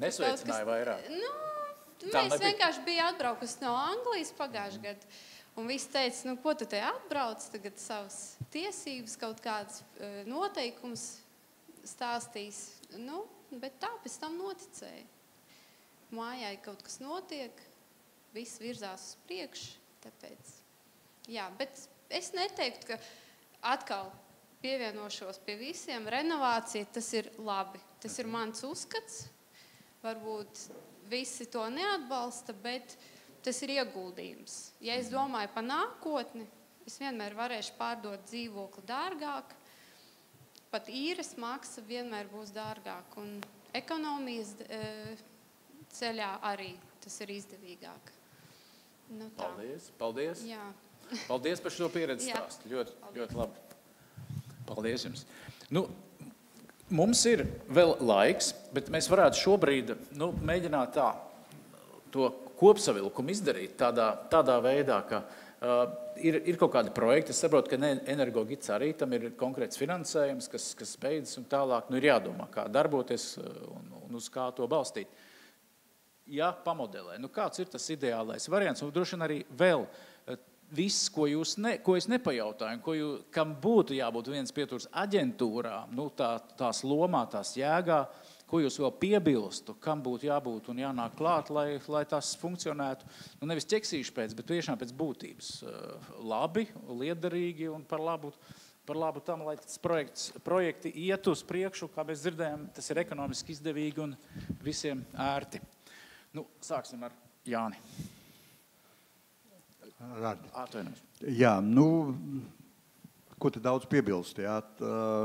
Nesveicināja vairāk. Mēs vienkārši bija atbraukusi no Anglijas pagājušajā gadu. Un visi teica, ko tu te atbrauc, tagad savas tiesības, kaut kādas noteikumus stāstīs. Bet tā pēc tam noticēja. Mājai kaut kas notiek, viss virzās uz priekšu, tāpēc. Jā, bet es neteiktu, ka atkal pievienošos pie visiem. Renovācija, tas ir labi. Tas ir mans uzskats. Varbūt visi to neatbalsta, bet tas ir ieguldījums. Ja es domāju par nākotni, es vienmēr varēšu pārdot dzīvokli dārgāk, pat īres maksa vienmēr būs dārgāk, un ekonomijas ceļā arī tas ir izdevīgāk. Paldies. Jā. Paldies par šo pieredzi stāstu. Ļoti labi. Paldies jums. Mums ir vēl laiks, bet mēs varētu šobrīd mēģināt to kopsavilkumu izdarīt tādā veidā, ka ir kaut kādi projekti. Es saprotu, ka Energogits arī tam ir konkrēts finansējums, kas beidzas un tālāk. Ir jādomā, kā darboties un uz kā to balstīt. Ja pamodelē, kāds ir tas ideālais variants? Un droši vien arī vēl viss, ko es nepajautāju, kam būtu jābūt viens pieturs aģentūrām, tās lomā, tās jēgā, ko jūs vēl piebilstu, kam būtu jābūt un jānāk klāt, lai tās funkcionētu, nevis ķeksīšu pēc, bet tiešām pēc būtības labi, liederīgi un par labu tam, lai tas projekti iet uz priekšu, kā mēs dzirdējām, tas ir ekonomiski izdevīgi un visiem ērti. Sāksim ar Jāni. Jā, ko te daudz piebilst? Jā?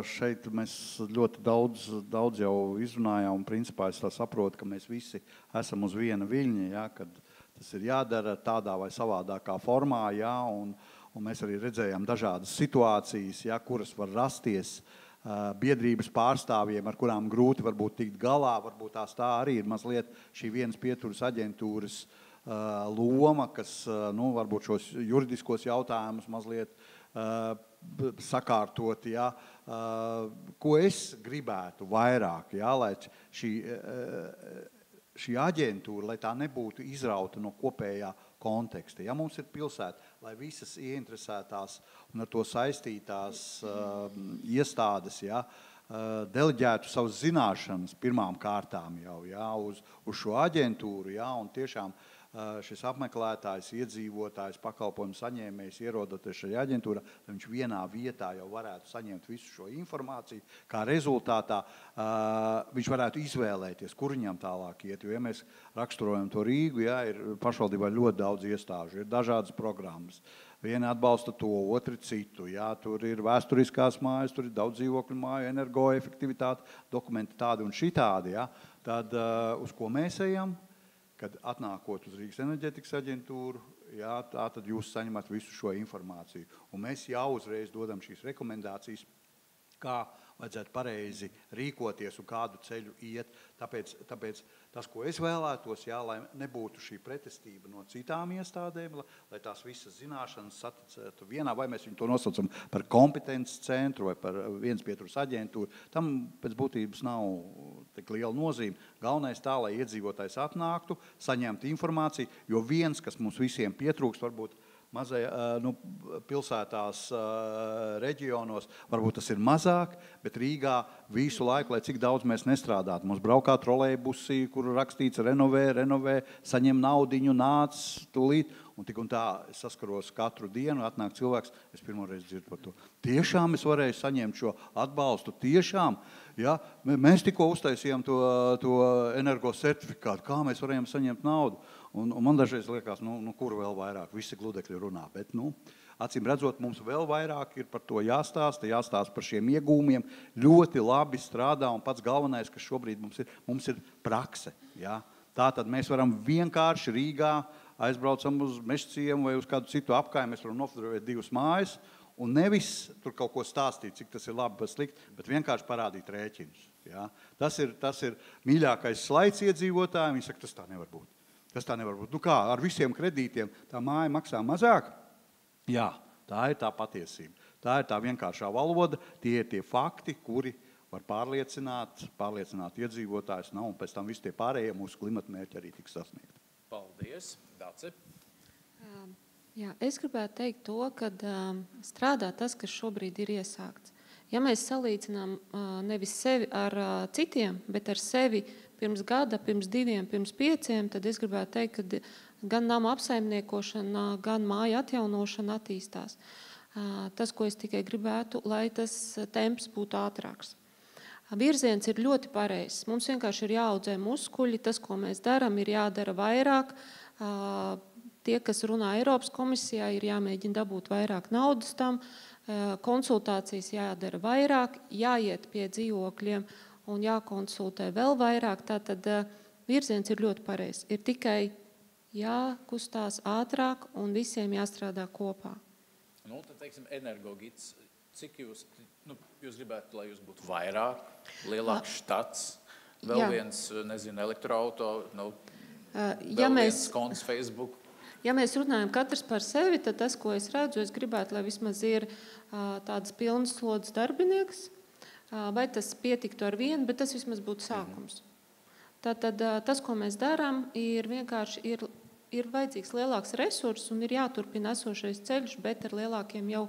Šeit mēs ļoti daudz jau izrunājām, un principā es saprotu, ka mēs visi esam uz viena viļņa, jā, kad tas ir jādara tādā vai savādākā formā, jā, un mēs arī redzējām dažādas situācijas, jā, kuras var rasties biedrības pārstāvjiem, ar kurām grūti varbūt tikt galā, varbūt tā arī ir mazliet šī vienas pieturas aģentūras loma, kas varbūt šos juridiskos jautājumus mazliet sakārtot, ja, ko es gribētu vairāk, ja, lai šī aģentūra, lai tā nebūtu izrauta no kopējā konteksta. Ja mums ir pilsēta, lai visas ieinteresētās un ar to saistītās iestādes, ja, deleģētu savas zināšanas pirmām kārtām jau, ja, uz šo aģentūru, ja, un tiešām šis apmeklētājs, iedzīvotājs, pakalpojumu saņēmējs, ierodoties šajā aģentūrā, lai viņš vienā vietā jau varētu saņemt visu šo informāciju, kā rezultātā viņš varētu izvēlēties, kur viņam tālāk iet. Jo, ja mēs raksturojam to Rīgu, ja, ir pašvaldībā ļoti daudz iestāžu, ir dažādas programmas. Vieni atbalsta to, otri citu. Jā, tur ir vēsturiskās mājas, tur ir daudz dzīvokļu māju, energoefektivitāte, dokumenti tādi un šitādi. Jā. Tad uz ko mēs ejam? Kad atnākot uz Rīgas enerģētikas aģentūru, jā, tad jūs saņemat visu šo informāciju. Un mēs jau uzreiz dodam šīs rekomendācijas, kā vajadzētu pareizi rīkoties un kādu ceļu iet. Tāpēc tas, ko es vēlētos, jā, lai nebūtu šī pretestība no citām iestādēm, lai tās visas zināšanas saticētu vienā, vai mēs viņu to nosaucam par kompetences centru vai par viens pieturas aģentūru. Tam pēc būtības nav tik liela nozīme. Galvenais tā, lai iedzīvotājs atnāktu, saņemtu informāciju, jo viens, kas mums visiem pietrūkst, varbūt pilsētās, reģionos, varbūt tas ir mazāk, bet Rīgā visu laiku, lai cik daudz mēs nestrādātu. Mums braukā trolejbusi, kur rakstīts renovē, saņem naudiņu, nāc tūlīt, un tik un tā es saskaros katru dienu, atnāk cilvēks, es pirmoreiz dzirdu par to. Tiešām es varēju saņemt šo atbalstu, tiešām, ja? Mēs tikko uztaisījām to energo certifikātu, kā mēs varējām saņemt naudu. Un man dažreiz liekas, kur vēl vairāk, visi gludekļi runā, bet, acīm redzot, mums vēl vairāk ir par to jāstāsta par šiem iegūmiem, ļoti labi strādā, un pats galvenais, kas šobrīd mums ir prakse, ja? Tātad mēs varam vienkārši Rīgā aizbraucam uz Mežciemu vai uz kādu citu apkaimi, mēs varam nofotografēt 2 mājas, un nevis tur kaut ko stāstīt, cik tas ir labi vai slikti, bet vienkārši parādīt rēķinus, ja? Tas ir mīļākais slaids iedzīvotājiem, viņi saka, tas tā nevar būt. Tas tā nevar būt. Kā, ar visiem kredītiem tā māja maksā mazāk? Jā, tā ir tā patiesība. Tā ir tā vienkāršā valoda, tie ir tie fakti, kuri var pārliecināt iedzīvotājus, un pēc tam visi tie pārējie mūsu klimata mērķi arī tiks sasniegti. Paldies, Dace. Jā, es gribētu teikt to, ka strādā tas, kas šobrīd ir iesākts. Ja mēs salīdzinām nevis sevi ar citiem, bet ar sevi pirms gada, pirms 2, pirms 5, tad es gribētu teikt, ka gan nama apsaimniekošana, gan māja atjaunošana attīstās. Tas, ko es tikai gribētu, lai tas temps būtu ātrāks. Virziens ir ļoti pareizs. Mums vienkārši ir jāaudzē muskuļi, tas, ko mēs darām, ir jādara vairāk. Tie, kas runā Eiropas komisijā, ir jāmēģina dabūt vairāk naudas tam, konsultācijas jādara vairāk, jāiet pie dzīvokļiem un jākonsultē vēl vairāk. Tātad virziens ir ļoti pareizs. Ir tikai jākustās ātrāk un visiem jāstrādā kopā. Tad, teiksim, energogits, cik jūs gribētu, lai jūs būtu vairāk, lielāks štats, vēl viens, elektroauto, viens konts Facebook? Ja mēs runājam katrs par sevi, tad tas, ko es redzu, es gribētu, lai vismaz ir tāds pilnas slodzes darbinieks, vai tas pietiktu ar vienu, bet tas vismaz būtu sākums. Tātad tas, ko mēs darām, ir vienkārši ir vajadzīgs lielāks resurss un ir jāturpina esošais ceļš, bet ar lielākiem jau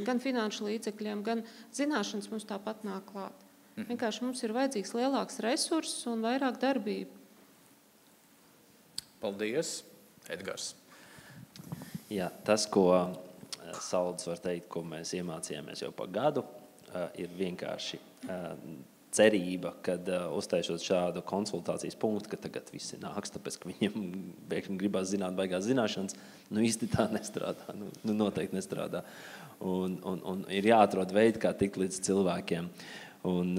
gan finanšu līdzekļiem, gan zināšanas mums tāpat nāk klāt. Vienkārši mums ir vajadzīgs lielāks resurss un vairāk darbību. Paldies! Edgars. Jā, tas, ko Saldis var teikt, ko mēs iemācījāmies jau pa gadu, ir vienkārši cerība, kad uztaisot šādu konsultācijas punktu, ka tagad visi nāks, tāpēc, ka viņiem bēkšņi gribās zināt baigās zināšanas, īsti tā nestrādā, noteikti nestrādā. Un ir jāatrod veidi, kā tikt līdz cilvēkiem. Un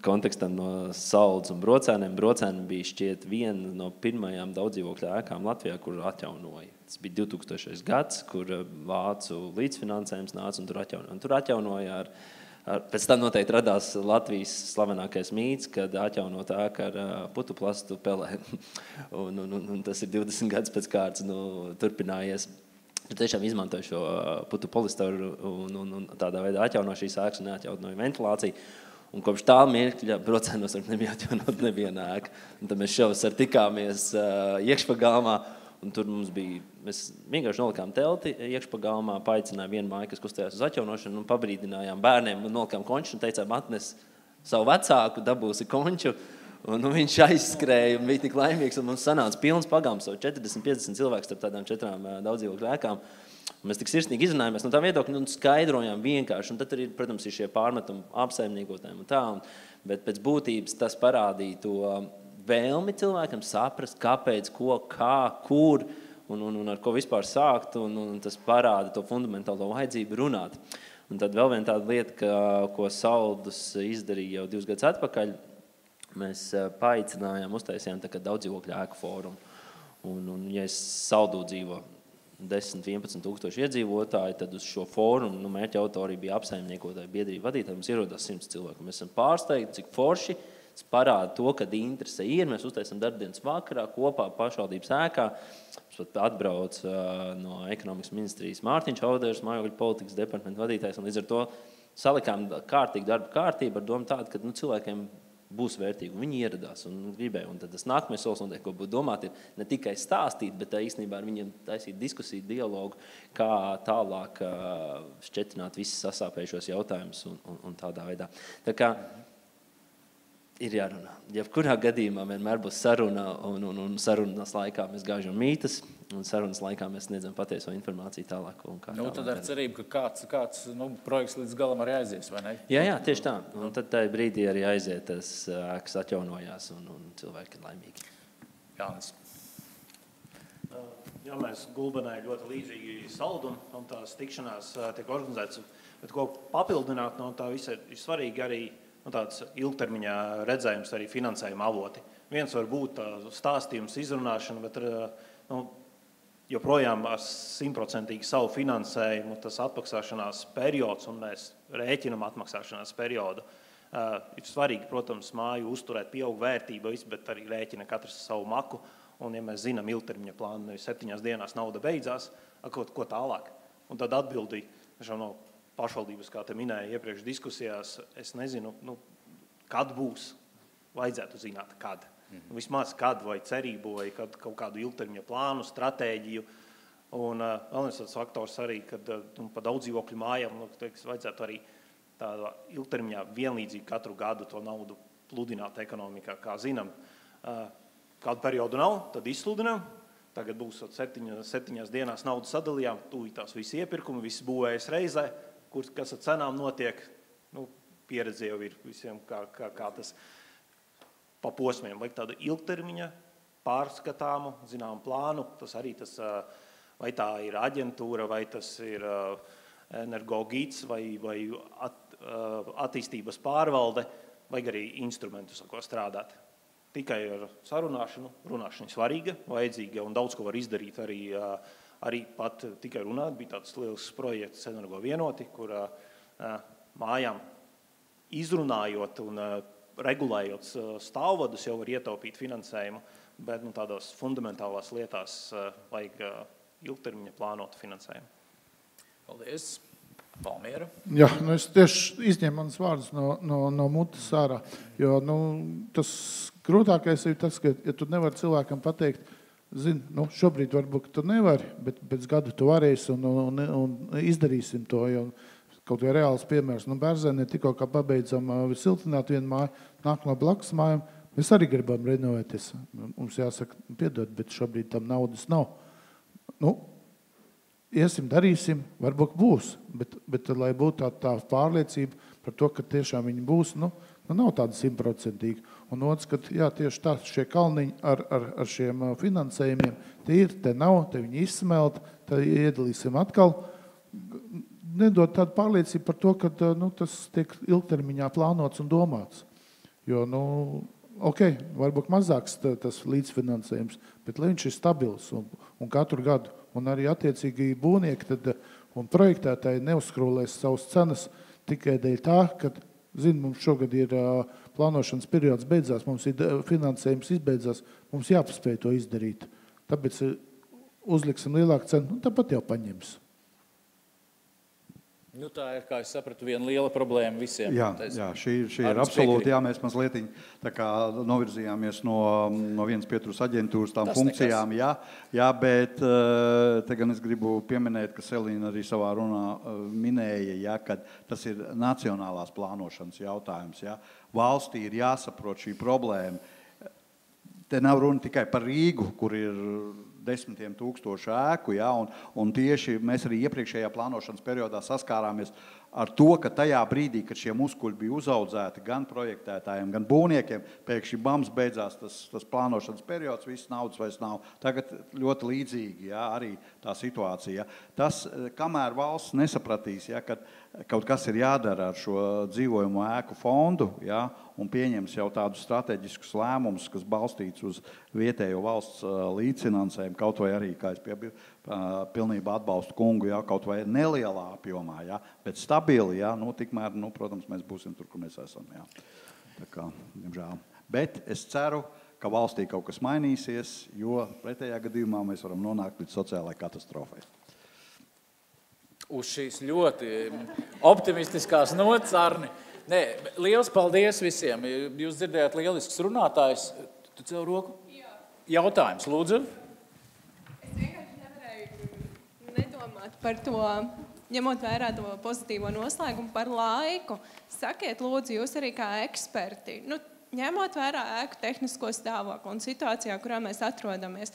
kontekstam no Saldus un Brocēniem. Brocēni bija šķiet viena no pirmajām daudzdzīvokļu ēkām Latvijā, kur atjaunoja. Tas bija 2000. gads, kur vācu līdzfinansējums nāca un tur atjaunoja. Un tur atjaunoja pēc tam noteikti radās Latvijas slavenākais mīts, kad atjaunot ēku ar putuplastu pelēm. Un tas ir 20 gadus pēc kārtas turpinājies. Tiešām izmantoju šo putu polistoru un tādā veidā atjaunoju šīs ēkas un neatjaunoju ventilāciju. Un kopš tā mirkļa Brocēnos nebija atjaunot neviena ēka. Un tad mēs šovasar tikāmies iekšpagalmā, un tur mums bija, mēs vienkārši nolikām telti iekšpagalmā, paaicināja vienu māju, kas kustējās uz atjaunošanu, un pabrīdinājām bērniem, un nolikām konču, un teicām, atnes savu vecāku, dabūsi konču. Un viņš aizskrēja un bija tik laimīgs, un mums sanāca pilns pagalms, 40-50 cilvēks starp tādām 4 daudzdzīvokļu ēkām. Mēs tik sirsnīgi izrunājāmies no tā viedokļa un skaidrojām vienkārši. Un tad arī, protams, ir šie pārmetumi apsaimniekotājiem un tā. Bet pēc būtības tas parādīja to vēlmi cilvēkam saprast, kāpēc, ko, kā, kur un ar ko vispār sākt. Un tas parāda to fundamentālo vajadzību runāt. Un tad vēl viena tāda lieta, ko Saldus izdarīja jau 2 gadus atpakaļ. Mēs paaicinājām, uztaisījām daudzdzīvokļu ēku fórumu. Un ja es Saldū dzīvo 10-11 tūkstoši iedzīvotāji, tad uz šo fórumu mērķa autori bija apsaimniekotāji, biedrība vadītāji. Mums ierodās 100 cilvēku. Mēs esam pārsteigti, cik forši. Tas parāda to, kad interese ir. Mēs uztaisam darbdienas vakarā kopā pašvaldības ēkā. Mums pat atbrauc no ekonomikas ministrijas Mārtiņš Auders, mājokļu politikas departamenta vadītājs. Un līdz ar to salikām kārtīgu darbu kārtību ar domu tādu, ka cilvēkiem būs vērtīgi. Un viņi ieradās un gribēja. Un tad tas nākamais solis, ko būtu domāt, ir ne tikai stāstīt, bet īstenībā ar viņiem taisīt diskusiju, dialogu, kā tālāk šķetrināt visus sasāpējušos jautājumus un tādā veidā. Tā kā ir jārunā. Jebkurā gadījumā vienmēr būs saruna, un sarunas laikā mēs gāžam mītas, un sarunas laikā mēs sniedzam patieso informāciju tālāk. Tad ar cerību, ka kāds projekts līdz galam arī aizies, vai ne? Jā, tieši tā. Un tad tajā brīdī arī aiziet, tas ēkas atjaunojās, un cilvēki ir laimīgi. Jānis. Jā, mēs Gulbenē ļoti līdzīgi saldu, un tās tikšanās tiek organizētas. Bet ko papildināt no tā visa ir svarīgi arī tāds ilgtermiņā redzējums, arī finansējuma avoti. Viens var būt stāstījums, izrunāšana, bet joprojām ar 100% savu finansējumu tas atmaksāšanās periods, un mēs rēķinam atmaksāšanās periodu. Ir svarīgi, protams, māju uzturēt, pieaug vērtība, bet arī rēķina katrs savu maku. Un, ja mēs zinām ilgtermiņa plānu, 7 dienās nauda beidzās, ko tālāk? Un tad atbildīja no pašvaldības, kā te minēja iepriekš diskusijās, es nezinu, kad būs, vajadzētu zināt, kad. Vismaz kad, vai cerību, vai kaut kādu ilgtermiņa plānu, stratēģiju. Un vēl viens tāds faktors arī, kad pa daudzdzīvokļu mājām vajadzētu arī tādā ilgtermiņā vienlīdzīgi katru gadu to naudu pludināt ekonomikā. Kā zinām, kādu periodu nav, tad izsludinām. Tagad būs 7 dienās naudu sadalījām, tūlītās visi iepirkumi, visi būvējas reizē, kas ar cenām notiek, pieredze jau ir visiem, kā tas pa posmiem. Vajag tādu ilgtermiņa pārskatāmu, zinām plānu, tas arī tas, vai tā ir aģentūra, vai tas ir energogīts, vai attīstības pārvalde, vajag arī instrumentus, ko strādāt. Tikai ar sarunāšanu, runāšana svarīga, vajadzīga un daudz ko var izdarīt arī pat tikai runāt. Bija tāds liels projekts Energo vienoti, kur mājām izrunājot un regulējot stāvvadus jau var ietaupīt finansējumu, bet tādās fundamentālās lietās vajag ilgtermiņa plānot finansējumu. Paldies. Palmiera. Jā, es tieši izņēmu manas vārdus no mutes ārā, jo tas grūtākais ir tas, ka ja tu nevari cilvēkam pateikt, šobrīd varbūt tu nevari, bet pēc gada tu varēsi un izdarīsim to, jo kaut vai reāls piemērs. Bērzenē tikko kā pabeidzam siltināt vienu māju, nāk no blakus mājām, mēs arī gribam renovēties. Mums jāsaka, piedod, bet šobrīd tam naudas nav. Iesim, darīsim, varbūt būs, bet lai būtu tā pārliecība par to, ka tiešām viņi būs, nav tāda 100%. Un otrs, ka tieši tā, šie kalniņi ar šiem finansējumiem, te nav, te viņi izsmelt, tad iedalīsim atkal. Nedod tādu pārliecību par to, ka tas tiek ilgtermiņā plānots un domāts. Jo, varbūt mazāks tas līdzfinansējums, bet lai viņš ir stabils un katru gadu, un arī attiecīgi būvnieki un projektētāji neuzskrūlēs savas cenas tikai dēļ tā, ka, mums šogad ir plānošanas periods beidzās, mums ir finansējums izbeidzās, mums jāpaspēj to izdarīt. Tāpēc uzliksim lielāku cenu, tāpat jau paņems. Tā ir, kā es sapratu, viena liela problēma visiem. Jā, šī ir absolūti. Jā, mēs mazliet tā kā novirzījāmies no vienas pieturas aģentūras tām funkcijām. Jā, bet te gan es gribu pieminēt, ka Selīna arī savā runā minēja, ka tas ir nacionālās plānošanas jautājums. Jā. Valstī ir jāsaprot šī problēma. Te nav runa tikai par Rīgu, kur ir 10 000 ēku, un tieši mēs arī iepriekšējā plānošanas periodā saskārāmies ar to, ka tajā brīdī, kad šie muskuļi bija uzaudzēti gan projektētājiem, gan būvniekiem, pēkšņi bams beidzās tas plānošanas periods, viss naudas vairs nav. Tagad ļoti līdzīgi, arī tā situācija. Tas, kamēr valsts nesapratīs, ka kaut kas ir jādara ar šo dzīvojumu ēku fondu, un pieņems jau tādus strateģiskus lēmumus, kas balstīts uz vietējo valsts līdzfinansējumu, kaut vai arī, kā es pilnībā atbalstu kungu, kaut vai nelielā apjomā, bet stabili, tikmēr, protams, mēs būsim tur, kur mēs esam. Tā kā, diemžēl. Bet es ceru, ka valstī kaut kas mainīsies, jo pretējā gadījumā mēs varam nonākt līdz sociālai katastrofai. Uz šīs ļoti optimistiskās nots, Arni, Nē, liels paldies visiem. Jūs dzirdējāt lielisks runātājs. Tu cēl roku? Jā. Jautājums, lūdzu. Es vienkārši nevarēju nedomāt par to, ņemot vērā to pozitīvo noslēgumu par laiku. Sakiet, lūdzu, jūs arī kā eksperti, ņemot vērā ēku tehnisko stāvokli un situācijā, kurā mēs atrodamies.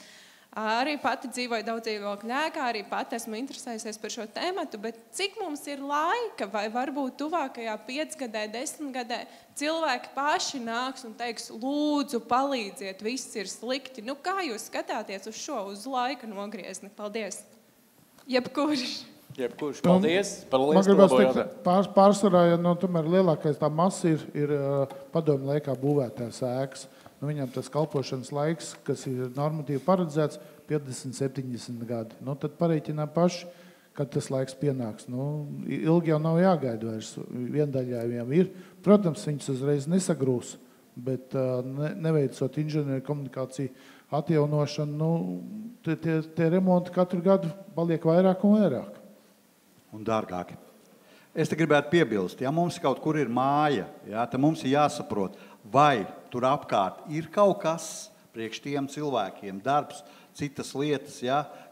Arī pati dzīvoju daudz dzīvokļu ēkā, arī pati esmu interesējusies par šo tēmatu, bet cik mums ir laika, vai varbūt tuvākajā 5 gadē, 10 gadē cilvēki paši nāks un teiks, lūdzu, palīdziet, viss ir slikti. Kā jūs skatāties uz šo, uz laika nogriezni? Paldies. Jebkurš, paldies. Man gribas teikt, pārsvarā, ja tomēr lielākais tā masa ir padomju laikā būvētās ēkas. Viņam tas kalpošanas laiks, kas ir normatīvi paredzēts, 50-70 gadi. Tad pareiķinām paši, kad tas laiks pienāks. Ilgi jau nav jāgaida vairs. Viendaļājumiem ir. Protams, viņus uzreiz nesagrūs, bet neveicot inženieru komunikāciju atjaunošanu, tie remonti katru gadu paliek vairāk un vairāk. Un dārgāki. Es te gribētu piebilst, ja mums kaut kur ir māja, tad mums ir jāsaprot, vai tur apkārt ir kaut kas priekš tiem cilvēkiem, darbs, citas lietas,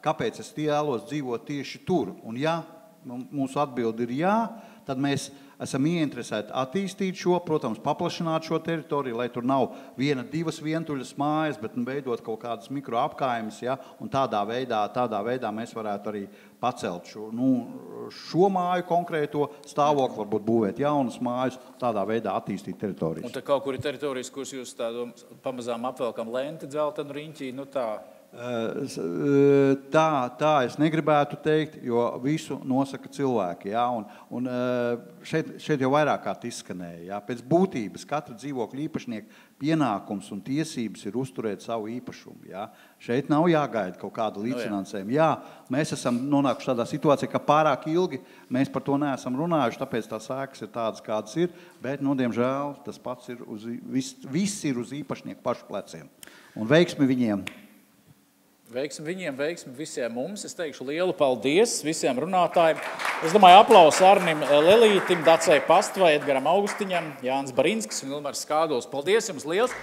kāpēc es vēlos dzīvot tieši tur. Un ja mūsu atbildi ir jā, tad mēs esam ieinteresēti attīstīt šo, protams, paplašināt šo teritoriju, lai tur nav 1-2 vientuļas mājas, bet veidot kaut kādas mikroapkārjumus, un tādā veidā mēs varētu arī pacelt šo māju konkrēto stāvokli, varbūt būvēt jaunas mājas, tādā veidā attīstīt teritorijas. Un tad kaut kur ir teritorijas, kuras jūs tādu pamazām apvelkam lenti, dzeltenu riņķī, tā... Tā es negribētu teikt, jo visu nosaka cilvēki. Un šeit jau vairāk kārt izskanēja. Pēc būtības katra dzīvokļa īpašnieka pienākums un tiesības ir uzturēt savu īpašumu. Šeit nav jāgaida kaut kāda līdzfinansējuma. Mēs esam nonākuši tādā situācijā, ka pārāk ilgi mēs par to neesam runājuši, tāpēc tās ēkas ir tādas, kādas ir, bet, diemžēl, tas pats ir viss ir uz īpašnieku pašu pleciem. Un veiksmi viņiem! Veiksmi viņiem, veiksmi visiem mums. Es teikšu lielu paldies visiem runātājiem. Es domāju, aplausu Arnim Lelītim, Dacei Pastvai, Edgaram Augustiņam, Jānis Barinskis un Ilmars Skādols. Paldies jums liels!